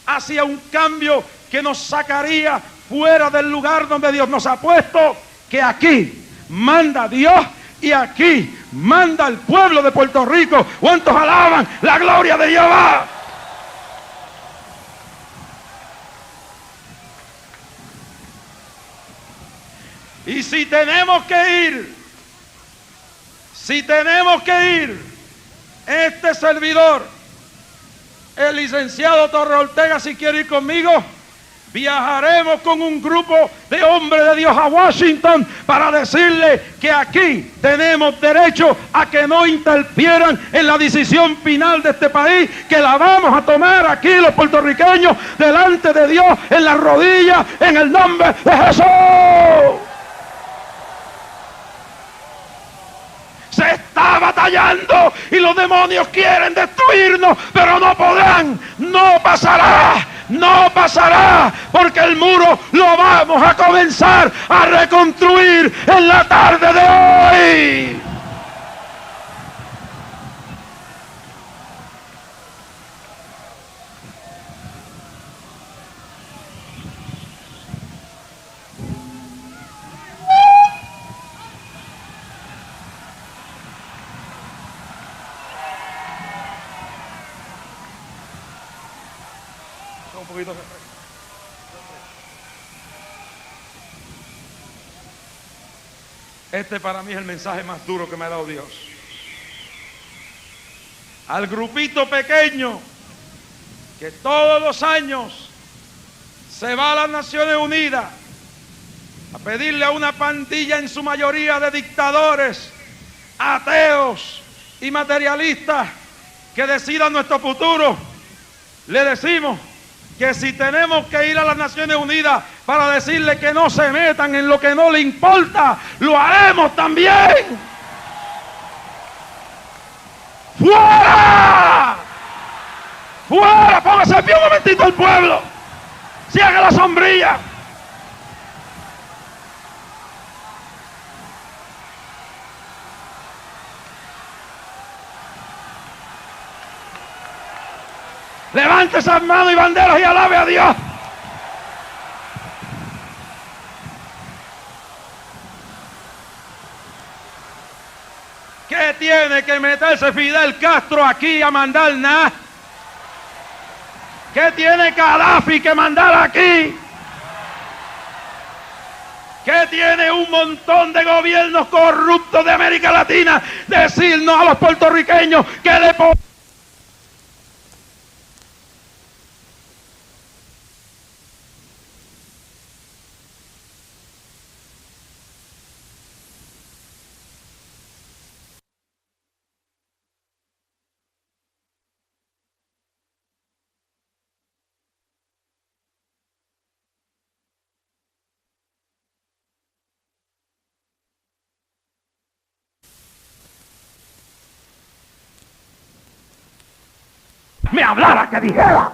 A: hacia un cambio que nos sacaría fuera del lugar donde Dios nos ha puesto, que aquí manda Dios y aquí manda el pueblo de Puerto Rico. ¿Cuántos alaban la gloria de Jehová? Y si tenemos que ir, este servidor, el licenciado Torre Ortega, si quiere ir conmigo, viajaremos con un grupo de hombres de Dios a Washington para decirle que aquí tenemos derecho a que no interfieran en la decisión final de este país, que la vamos a tomar aquí los puertorriqueños delante de Dios en las rodillas, en el nombre de Jesús. Se está batallando y los demonios quieren destruirnos, pero no podrán, no pasará, porque el muro lo vamos a comenzar a reconstruir en la tarde de hoy. Un poquito de refresco. Este para mí es el mensaje más duro que me ha dado Dios. Al grupito pequeño que todos los años se va a las Naciones Unidas a pedirle a una pandilla, en su mayoría de dictadores, ateos y materialistas, que decidan nuestro futuro, le decimos que si tenemos que ir a las Naciones Unidas para decirle que no se metan en lo que no le importa, lo haremos también. ¡Fuera! ¡Fuera! Póngase de pie un momentito el pueblo. Cierre la sombrilla. Levante esas manos y banderas y alabe a Dios. ¿Qué tiene que meterse Fidel Castro aquí a mandar nada? ¿Qué tiene Gaddafi que mandar aquí? ¿Qué tiene un montón de gobiernos corruptos de América Latina decirnos a los puertorriqueños que le pongan? Me hablara, que dijera.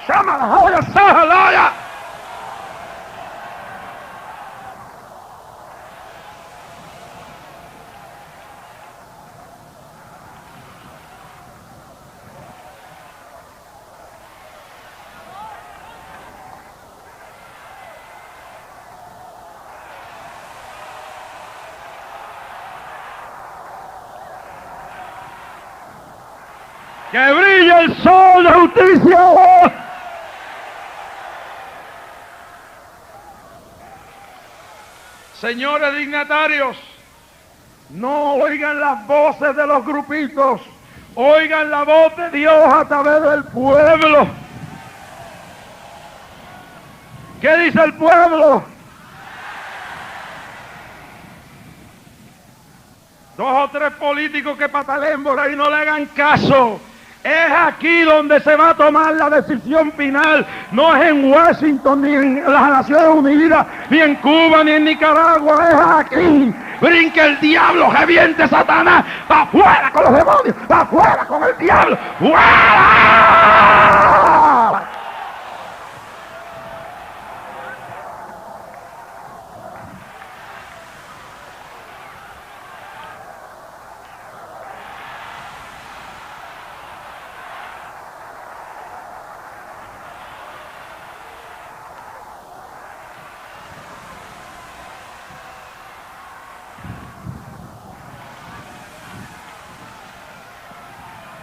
A: ¡Llama la joya, sájala! ¡Que brille el sol de justicia! Señores dignatarios, no oigan las voces de los grupitos, oigan la voz de Dios a través del pueblo. ¿Qué dice el pueblo? Dos o tres políticos que patalen por ahí no le hagan caso. Es aquí donde se va a tomar la decisión final. No es en Washington, ni en las Naciones Unidas, ni en Cuba, ni en Nicaragua. Es aquí brinque el diablo, reviente Satanás, va afuera con los demonios, va afuera con el diablo, ¡fuera!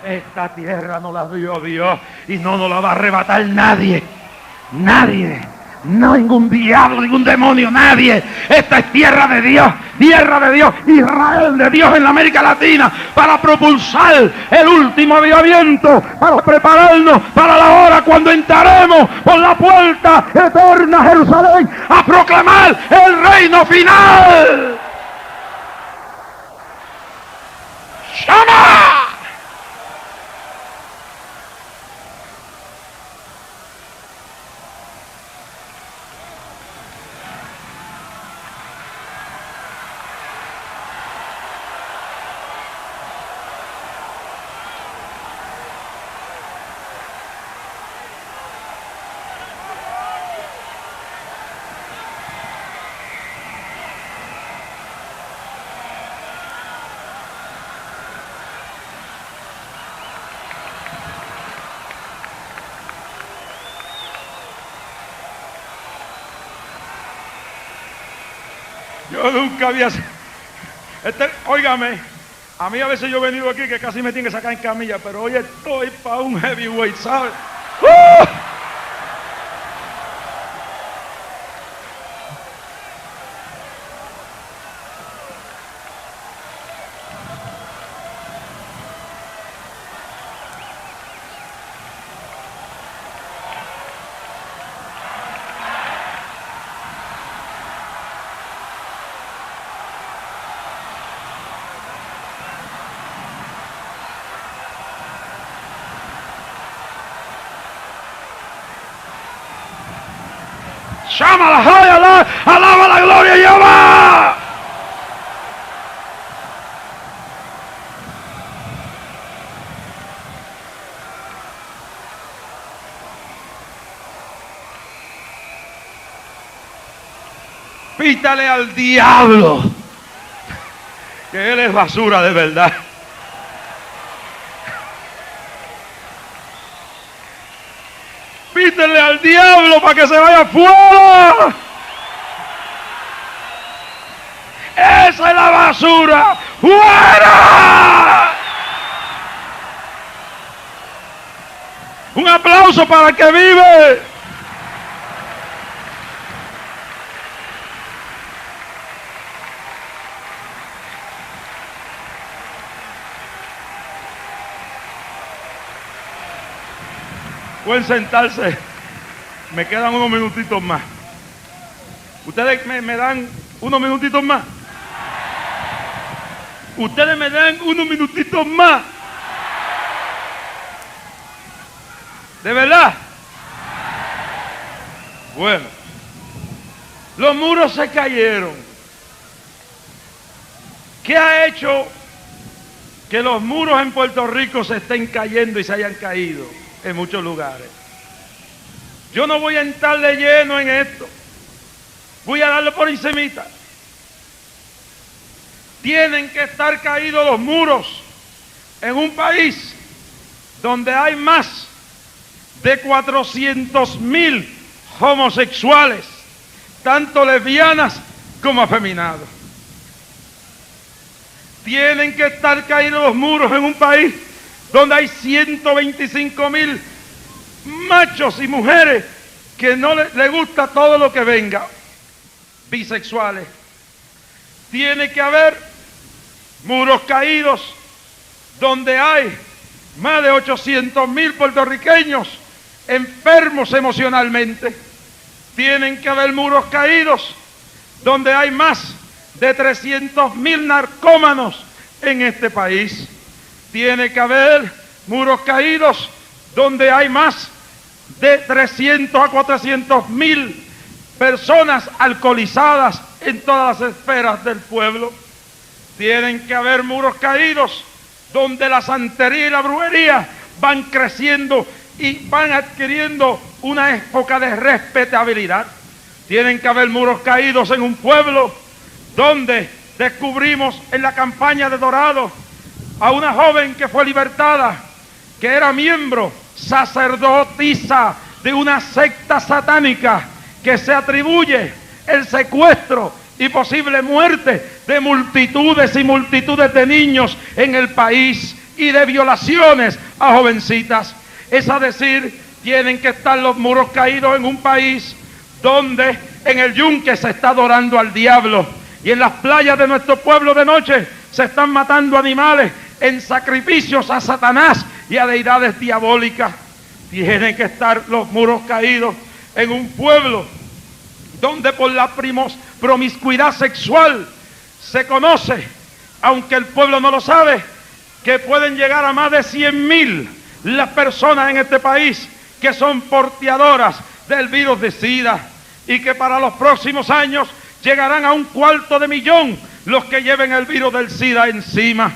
A: Esta tierra no la dio Dios y no nos la va a arrebatar nadie. Nadie. No ningún diablo, ningún demonio, nadie. Esta es tierra de Dios, Israel de Dios en la América Latina, para propulsar el último avivamiento, para prepararnos para la hora cuando entraremos por la puerta eterna Jerusalén a proclamar el reino final. ¡Llama! Yo nunca había... óigame, a mí a veces yo he venido aquí que casi me tienen que sacar en camilla, pero hoy estoy para un heavyweight, ¿sabes? Llama la joya, alaba la gloria, Jehová. Pítale al diablo que él es basura de verdad. Pítale al diablo para que se vaya fuera. Esa es la basura. ¡Fuera! Un aplauso para el que vive. Pueden sentarse. Me quedan unos minutitos más. ¿Ustedes me dan unos minutitos más? ¿Ustedes me dan unos minutitos más? ¿De verdad? Bueno. Los muros se cayeron. ¿Qué ha hecho que los muros en Puerto Rico se estén cayendo y se hayan caído en muchos lugares? Yo no voy a entrar de lleno en esto. Voy a darle por encimita. Tienen que estar caídos los muros en un país donde hay más de 400,000 homosexuales, tanto lesbianas como afeminados. Tienen que estar caídos los muros en un país donde hay 125,000 machos y mujeres que no les gusta todo lo que venga, bisexuales. Tiene que haber muros caídos donde hay más de 800,000 puertorriqueños enfermos emocionalmente. Tienen que haber muros caídos donde hay más de 300,000 narcómanos en este país. Tiene que haber muros caídos donde hay más de 300 a 400,000 personas alcoholizadas en todas las esferas del pueblo. Tienen que haber muros caídos donde la santería y la brujería van creciendo y van adquiriendo una época de respetabilidad. Tienen que haber muros caídos en un pueblo donde descubrimos en la campaña de Dorado a una joven que fue libertada, que era miembro, sacerdotisa de una secta satánica que se atribuye el secuestro y posible muerte de multitudes y multitudes de niños en el país y de violaciones a jovencitas. Es a decir, tienen que estar los muros caídos en un país donde en el yunque se está adorando al diablo y en las playas de nuestro pueblo de noche se están matando animales en sacrificios a Satanás y a deidades diabólicas. Tienen que estar los muros caídos en un pueblo donde por la promiscuidad sexual se conoce, aunque el pueblo no lo sabe, que pueden llegar a más de 100,000 las personas en este país que son porteadoras del virus de SIDA y que para los próximos años llegarán a 250,000 los que lleven el virus del SIDA encima.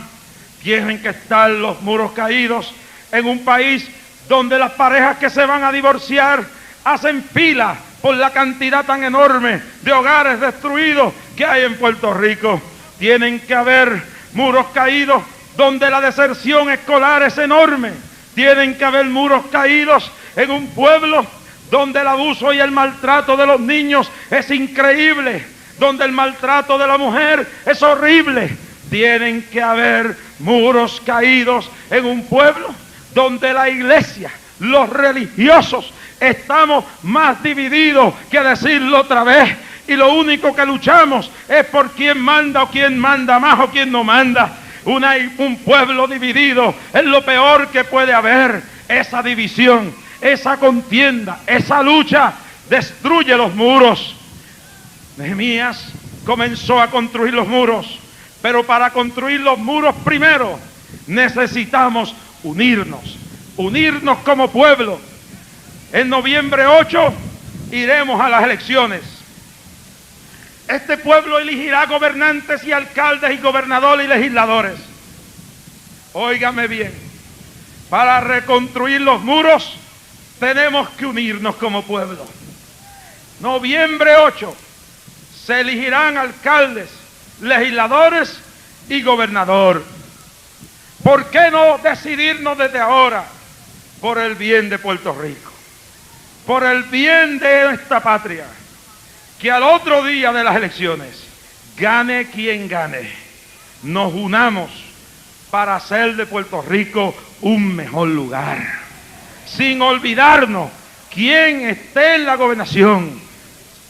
A: Tienen que estar los muros caídos en un país donde las parejas que se van a divorciar hacen fila por la cantidad tan enorme de hogares destruidos que hay en Puerto Rico. Tienen que haber muros caídos donde la deserción escolar es enorme. Tienen que haber muros caídos en un pueblo donde el abuso y el maltrato de los niños es increíble, donde el maltrato de la mujer es horrible. Tienen que haber muros caídos en un pueblo donde la iglesia, los religiosos, estamos más divididos que decirlo otra vez. Y lo único que luchamos es por quién manda o quién manda más o quién no manda. Un pueblo dividido es lo peor que puede haber. Esa división, esa contienda, esa lucha destruye los muros. Nehemías comenzó a construir los muros, pero para construir los muros primero necesitamos unirnos como pueblo. En noviembre 8 iremos a las elecciones. Este pueblo elegirá gobernantes y alcaldes y gobernadores y legisladores. Óigame bien, para reconstruir los muros tenemos que unirnos como pueblo. Noviembre 8 se elegirán alcaldes, legisladores y gobernador. ¿Por qué no decidirnos desde ahora por el bien de Puerto Rico? Por el bien de esta patria, que al otro día de las elecciones, gane quien gane, nos unamos para hacer de Puerto Rico un mejor lugar, sin olvidarnos quién esté en la gobernación,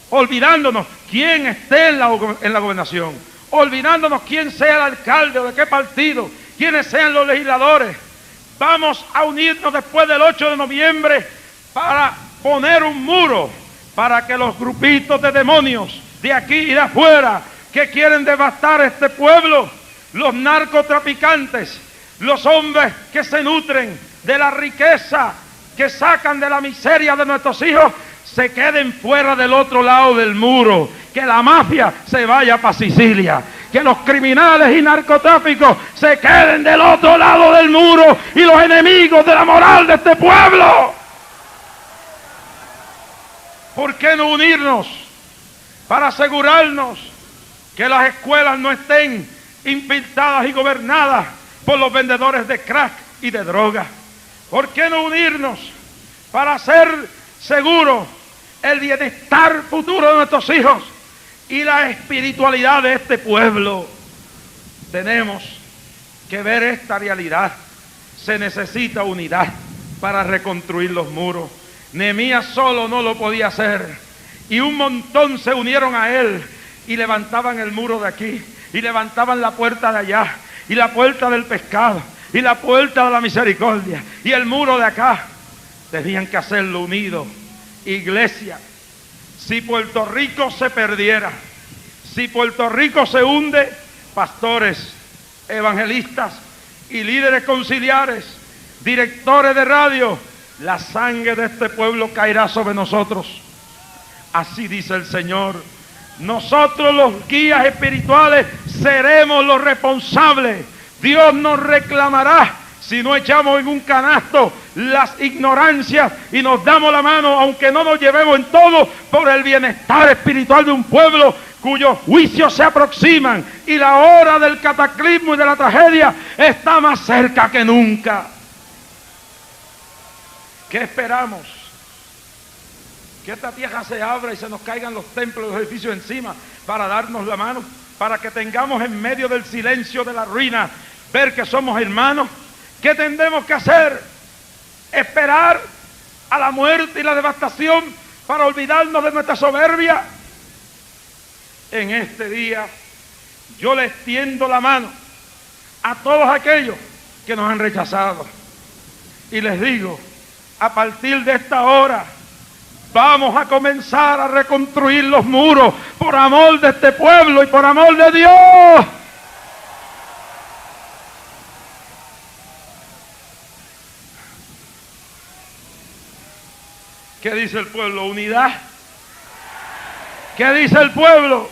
A: olvidándonos quién esté en la gobernación, olvidándonos quién sea el alcalde o de qué partido, quiénes sean los legisladores. Vamos a unirnos después del 8 de noviembre para poner un muro para que los grupitos de demonios de aquí y de afuera que quieren devastar este pueblo, los narcotraficantes, los hombres que se nutren de la riqueza que sacan de la miseria de nuestros hijos, se queden fuera del otro lado del muro, que la mafia se vaya para Sicilia, que los criminales y narcotráficos se queden del otro lado del muro y los enemigos de la moral de este pueblo. ¿Por qué no unirnos para asegurarnos que las escuelas no estén infiltradas y gobernadas por los vendedores de crack y de droga? ¿Por qué no unirnos para hacer seguro el bienestar futuro de nuestros hijos y la espiritualidad de este pueblo? Tenemos que ver esta realidad. Se necesita unidad para reconstruir los muros. Nehemías solo no lo podía hacer, y un montón se unieron a él y levantaban el muro de aquí, y levantaban la puerta de allá, y la puerta del pescado, y la puerta de la misericordia, y el muro de acá. Tenían que hacerlo unido. Iglesia, si Puerto Rico se perdiera, si Puerto Rico se hunde, pastores, evangelistas y líderes conciliares, directores de radio, la sangre de este pueblo caerá sobre nosotros. Así dice el Señor. Nosotros los guías espirituales seremos los responsables. Dios nos reclamará si no echamos en un canasto las ignorancias y nos damos la mano, aunque no nos llevemos en todo, por el bienestar espiritual de un pueblo cuyos juicios se aproximan y la hora del cataclismo y de la tragedia está más cerca que nunca. ¿Qué esperamos? Que esta tierra se abra y se nos caigan los templos y los edificios encima para darnos la mano, para que tengamos en medio del silencio de la ruina ver que somos hermanos. ¿Qué tendremos que hacer? ¿Esperar a la muerte y la devastación para olvidarnos de nuestra soberbia? En este día yo les tiendo la mano a todos aquellos que nos han rechazado y les digo, a partir de esta hora vamos a comenzar a reconstruir los muros por amor de este pueblo y por amor de Dios. ¿Qué dice el pueblo? ¿Unidad? ¿Qué dice el pueblo?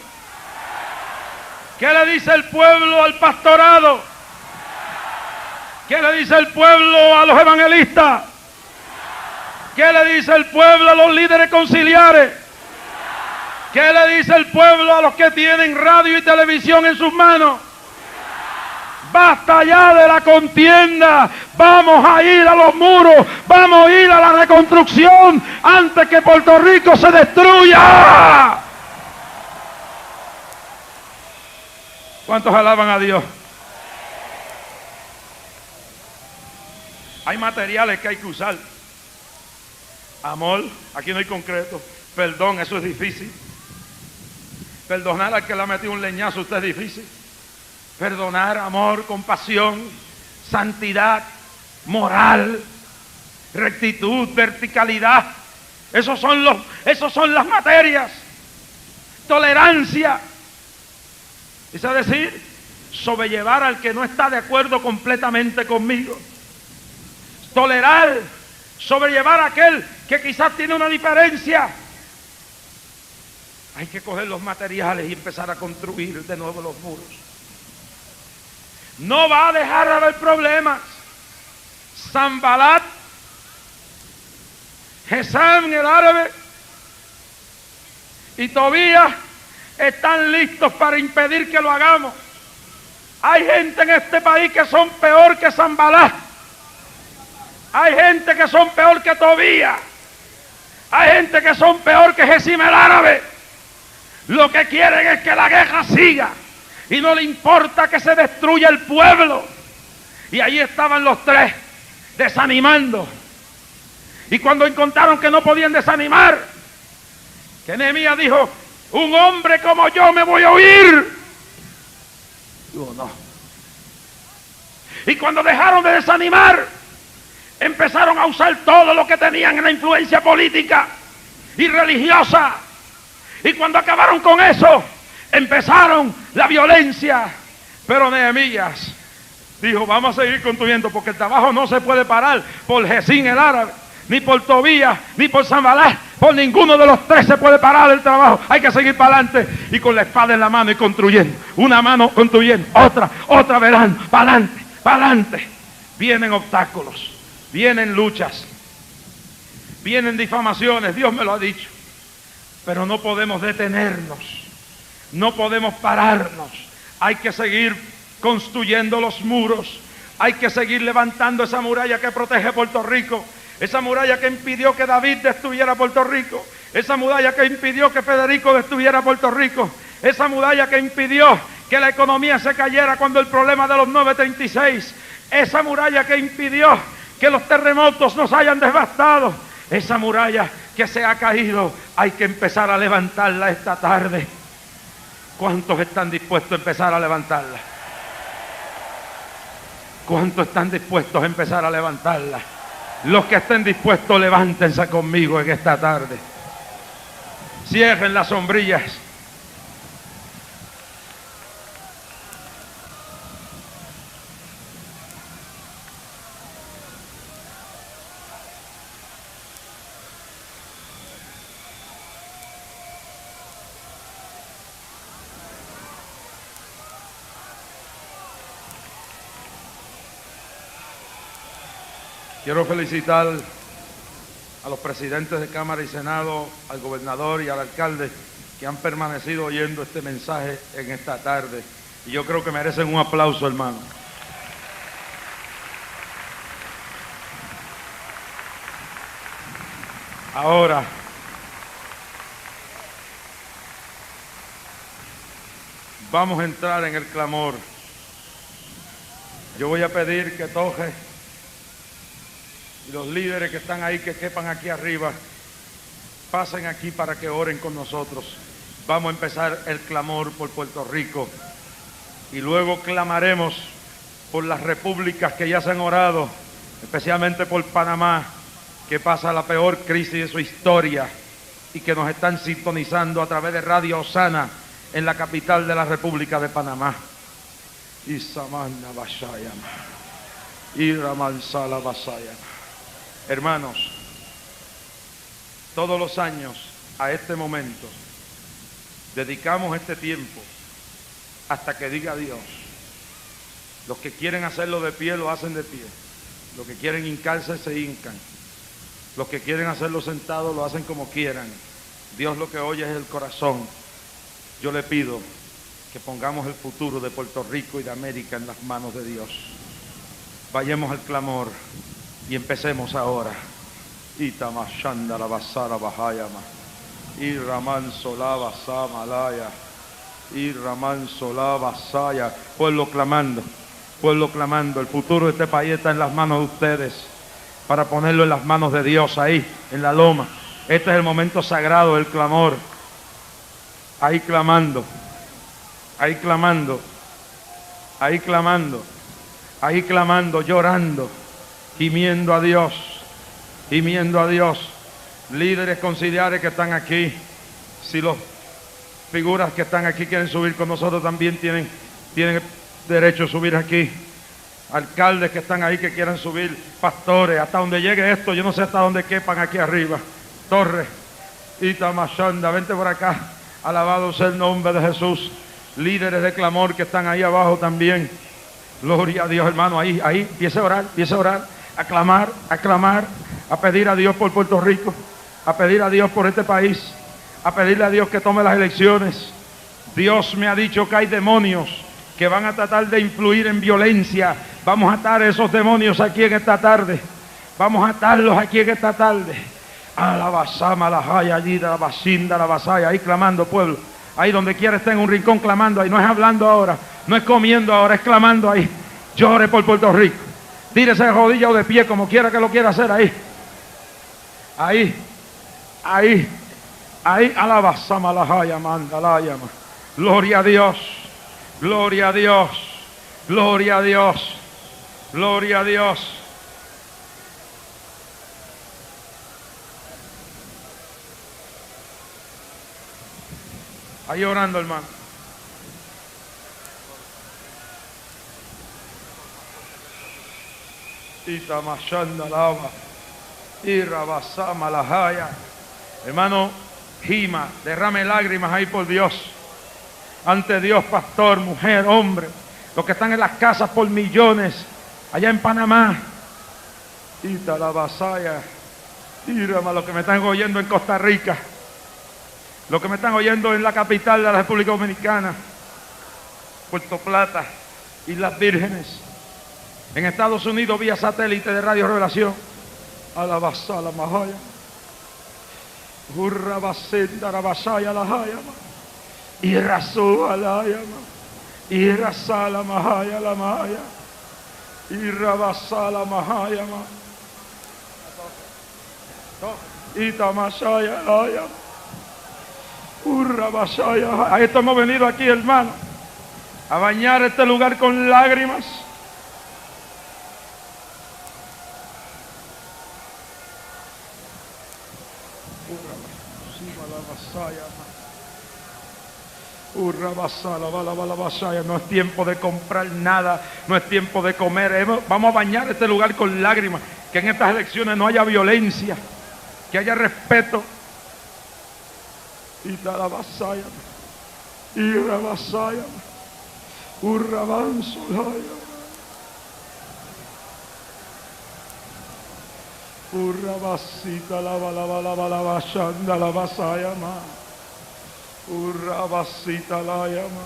A: ¿Qué le dice el pueblo al pastorado? ¿Qué le dice el pueblo a los evangelistas? ¿Qué le dice el pueblo a los líderes conciliares? ¿Qué le dice el pueblo a los que tienen radio y televisión en sus manos? Basta ya de la contienda, vamos a ir a los muros, vamos a ir a la reconstrucción antes que Puerto Rico se destruya. ¿Cuántos alaban a Dios? Hay materiales que hay que usar. Amor, aquí no hay concreto. Perdón, eso es difícil. Perdonar al que le ha metido un leñazo, usted es difícil. Perdonar, amor, compasión, santidad, moral, rectitud, verticalidad. Esos son las materias. Tolerancia. Es decir, sobrellevar al que no está de acuerdo completamente conmigo. Tolerar, sobrellevar a aquel que quizás tiene una diferencia. Hay que coger los materiales y empezar a construir de nuevo los muros. No va a dejar de haber problemas. Sanbalat, Gesam, el árabe, y Tobías están listos para impedir que lo hagamos. Hay gente en este país que son peor que Sanbalat. Hay gente que son peor que Tobías. Hay gente que son peor que Gesam el árabe. Lo que quieren es que la guerra siga y no le importa que se destruya el pueblo. Y ahí estaban los tres desanimando. Y cuando encontraron que no podían desanimar, que Nehemías dijo: un hombre como yo me voy a huir. Digo, no. Y cuando dejaron de desanimar, empezaron a usar todo lo que tenían en la influencia política y religiosa. Y cuando acabaron con eso, empezaron la violencia. Pero Nehemías dijo: vamos a seguir construyendo, porque el trabajo no se puede parar por Gesam el árabe, ni por Tobías, ni por Sanbalat. Por ninguno de los tres se puede parar el trabajo. Hay que seguir para adelante y con la espada en la mano y construyendo. Una mano construyendo, otra verán, para adelante, para adelante. Vienen obstáculos, vienen luchas, vienen difamaciones, Dios me lo ha dicho. Pero no podemos detenernos, no podemos pararnos. Hay que seguir construyendo los muros, hay que seguir levantando esa muralla que protege Puerto Rico, esa muralla que impidió que David destruyera Puerto Rico, esa muralla que impidió que Federico destruyera Puerto Rico, esa muralla que impidió que la economía se cayera cuando el problema de los 936, esa muralla que impidió que los terremotos nos hayan devastado, esa muralla que se ha caído, hay que empezar a levantarla esta tarde. ¿Cuántos están dispuestos a empezar a levantarla? ¿Cuántos están dispuestos a empezar a levantarla? Los que estén dispuestos, levántense conmigo en esta tarde. Cierren las sombrillas. Quiero felicitar a los presidentes de Cámara y Senado, al gobernador y al alcalde que han permanecido oyendo este mensaje en esta tarde. Y yo creo que merecen un aplauso, hermano. Ahora, vamos a entrar en el clamor. Yo voy a pedir que Toje y los líderes que están ahí, que quepan aquí arriba, pasen aquí para que oren con nosotros. Vamos a empezar el clamor por Puerto Rico y luego clamaremos por las repúblicas que ya se han orado, especialmente por Panamá, que pasa la peor crisis de su historia y que nos están sintonizando a través de Radio Osana en la capital de la República de Panamá. Isamana Basayama, Iramansala Basayama. Hermanos, todos los años a este momento dedicamos este tiempo hasta que diga Dios. Los que quieren hacerlo de pie lo hacen de pie, los que quieren hincarse se hincan, los que quieren hacerlo sentado lo hacen como quieran. Dios lo que oye es el corazón. Yo le pido que pongamos el futuro de Puerto Rico y de América en las manos de Dios. Vayamos al clamor y empecemos ahora. Itamashanda la basara bahayama, Iraman solava samalaya, Iraman solava saya. Pueblo clamando, el futuro de este país está en las manos de ustedes, para ponerlo en las manos de Dios ahí, en la loma. Este es el momento sagrado del clamor. Ahí clamando, ahí clamando, ahí clamando, ahí clamando, llorando, gimiendo a Dios, gimiendo a Dios. Líderes conciliares que están aquí, si los figuras que están aquí quieren subir con nosotros, también tienen derecho a subir aquí. Alcaldes que están ahí que quieran subir, pastores, hasta donde llegue esto, yo no sé hasta dónde quepan aquí arriba. Torres, Itamashanda, vente por acá. Alabado sea el nombre de Jesús. Líderes de clamor que están ahí abajo también. Gloria a Dios, hermano. Ahí, empiece a orar, a clamar, a pedir a Dios por Puerto Rico, a pedir a Dios por este país, a pedirle a Dios que tome las elecciones. Dios me ha dicho que hay demonios que van a tratar de influir en violencia. Vamos a atar esos demonios aquí en esta tarde. Vamos a atarlos aquí en esta tarde. A la basama, la jaya, allí, la basinda, la basaya, ahí clamando, pueblo. Ahí donde quiera esté en un rincón clamando, ahí no es hablando ahora, no es comiendo ahora, es clamando ahí. Llore por Puerto Rico. Tírese de rodilla o de pie, como quiera que lo quiera hacer ahí. Ahí, a la basama, la jaya, manda, la llama. Gloria a Dios, gloria a Dios, gloria a Dios, gloria a Dios. Ahí orando, hermano. Itamashanda lava, Irabasama la jaya. Hermano, gima, derrame lágrimas ahí por Dios. Ante Dios, pastor, mujer, hombre, los que están en las casas por millones, allá en Panamá. Ita la basaya, Irama, los que me están oyendo en Costa Rica. Los que me están oyendo en la capital de la República Dominicana, Puerto Plata, Islas Vírgenes, en Estados Unidos vía satélite de Radio Revelación, a la basala mahaya, hurra basenda la basaya la hayama, y rasu la yama, y rasala mahaya la mahaya, y rabasala mahaya ma, y tamasaya la yama. A esto hemos venido aquí, hermano, a bañar este lugar con lágrimas. No es tiempo de comprar nada, no es tiempo de comer. Vamos a bañar este lugar con lágrimas. Que en estas elecciones no haya violencia, que haya respeto. Y la basaya, y la basaya, urrabanso, Urrabasita la bala shanda la basaya ma. Urrabasita la yama.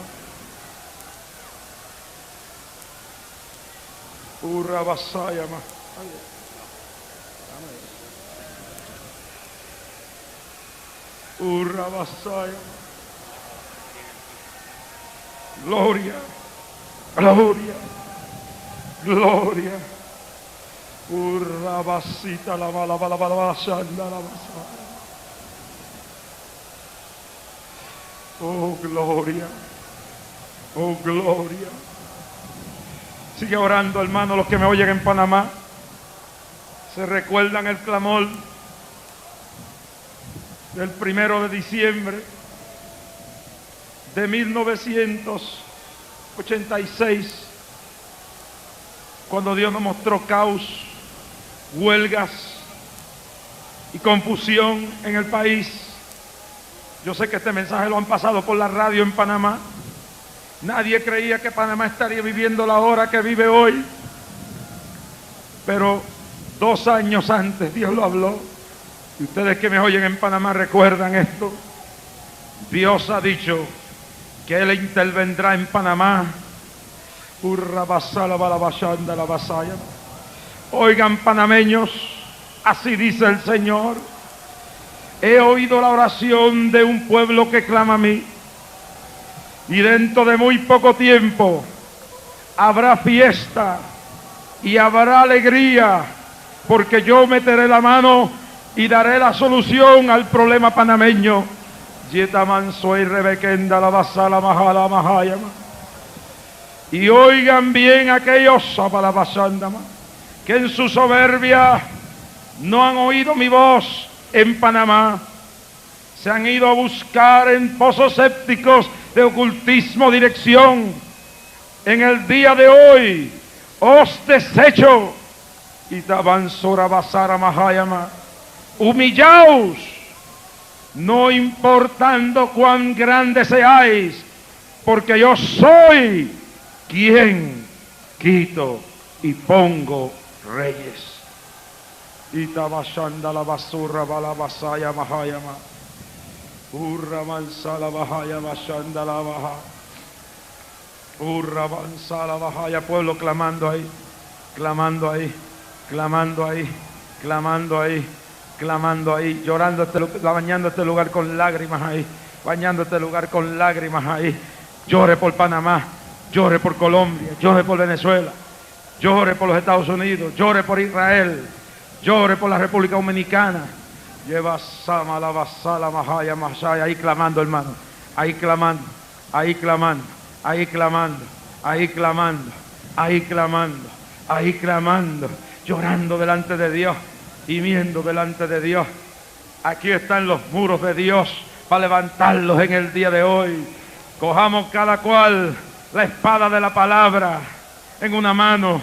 A: Urrabasaya ma. Urrabasaya. Gloria, gloria, gloria. Urrabasita la bala shanda la basaya. Oh, gloria. Oh, gloria. Sigue orando, hermano, los que me oyen en Panamá. Se recuerdan el clamor del 1 de diciembre de 1986, cuando Dios nos mostró caos, huelgas y confusión en el país. Yo sé que este mensaje lo han pasado por la radio en Panamá. Nadie creía que Panamá estaría viviendo la hora que vive hoy. Pero 2 años antes Dios lo habló. Y ustedes que me oyen en Panamá recuerdan esto. Dios ha dicho que Él intervendrá en Panamá. Oigan, panameños, así dice el Señor. He oído la oración de un pueblo que clama a mí. Y dentro de muy poco tiempo habrá fiesta y habrá alegría, porque yo meteré la mano y daré la solución al problema panameño. Y oigan bien aquellos que en su soberbia no han oído mi voz en Panamá. Se han ido a buscar en pozos sépticos de ocultismo dirección. En el día de hoy os desecho. Y tabansora basara mahayama. Humillaos, no importando cuán grande seáis, porque yo soy quien quito y pongo reyes. Y tabashanda la basura balabasaya mahayama. Urra mansala bahaya bashanda la baja. Urra mansala bahaya. Pueblo clamando ahí, clamando ahí, clamando ahí, clamando ahí, clamando ahí, llorando, bañando este lugar con lágrimas ahí, bañando este lugar con lágrimas ahí. Llore por Panamá, llore por Colombia, llore por Venezuela, llore por los Estados Unidos, llore por Israel, llore por la República Dominicana. Lleva Sama la Basala Mahaya Masaya, ahí clamando, hermano, ahí clamando, ahí clamando, ahí clamando, ahí clamando, ahí clamando, ahí clamando, llorando delante de Dios, gimiendo delante de Dios. Aquí están los muros de Dios para levantarlos en el día de hoy. Cojamos cada cual la espada de la palabra en una mano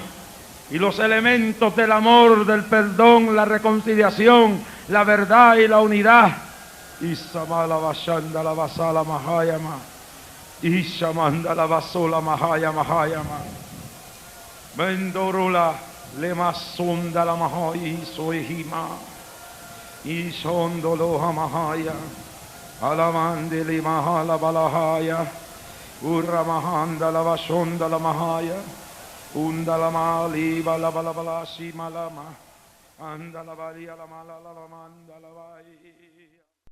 A: y los elementos del amor, del perdón, la reconciliación, la verdad y la unidad. Isamala bashanda la basala mahayama. Ishamanda la basula mahaya mahayama. Mendorula lemasunda la mahayi soihima. Ishondoloha mahaya. Alamandili mahala balahaya. Urra mahanda la bashonda la mahaya. Undala mali bala bala bala shimalama. Anda la varia la mala la manda la vai.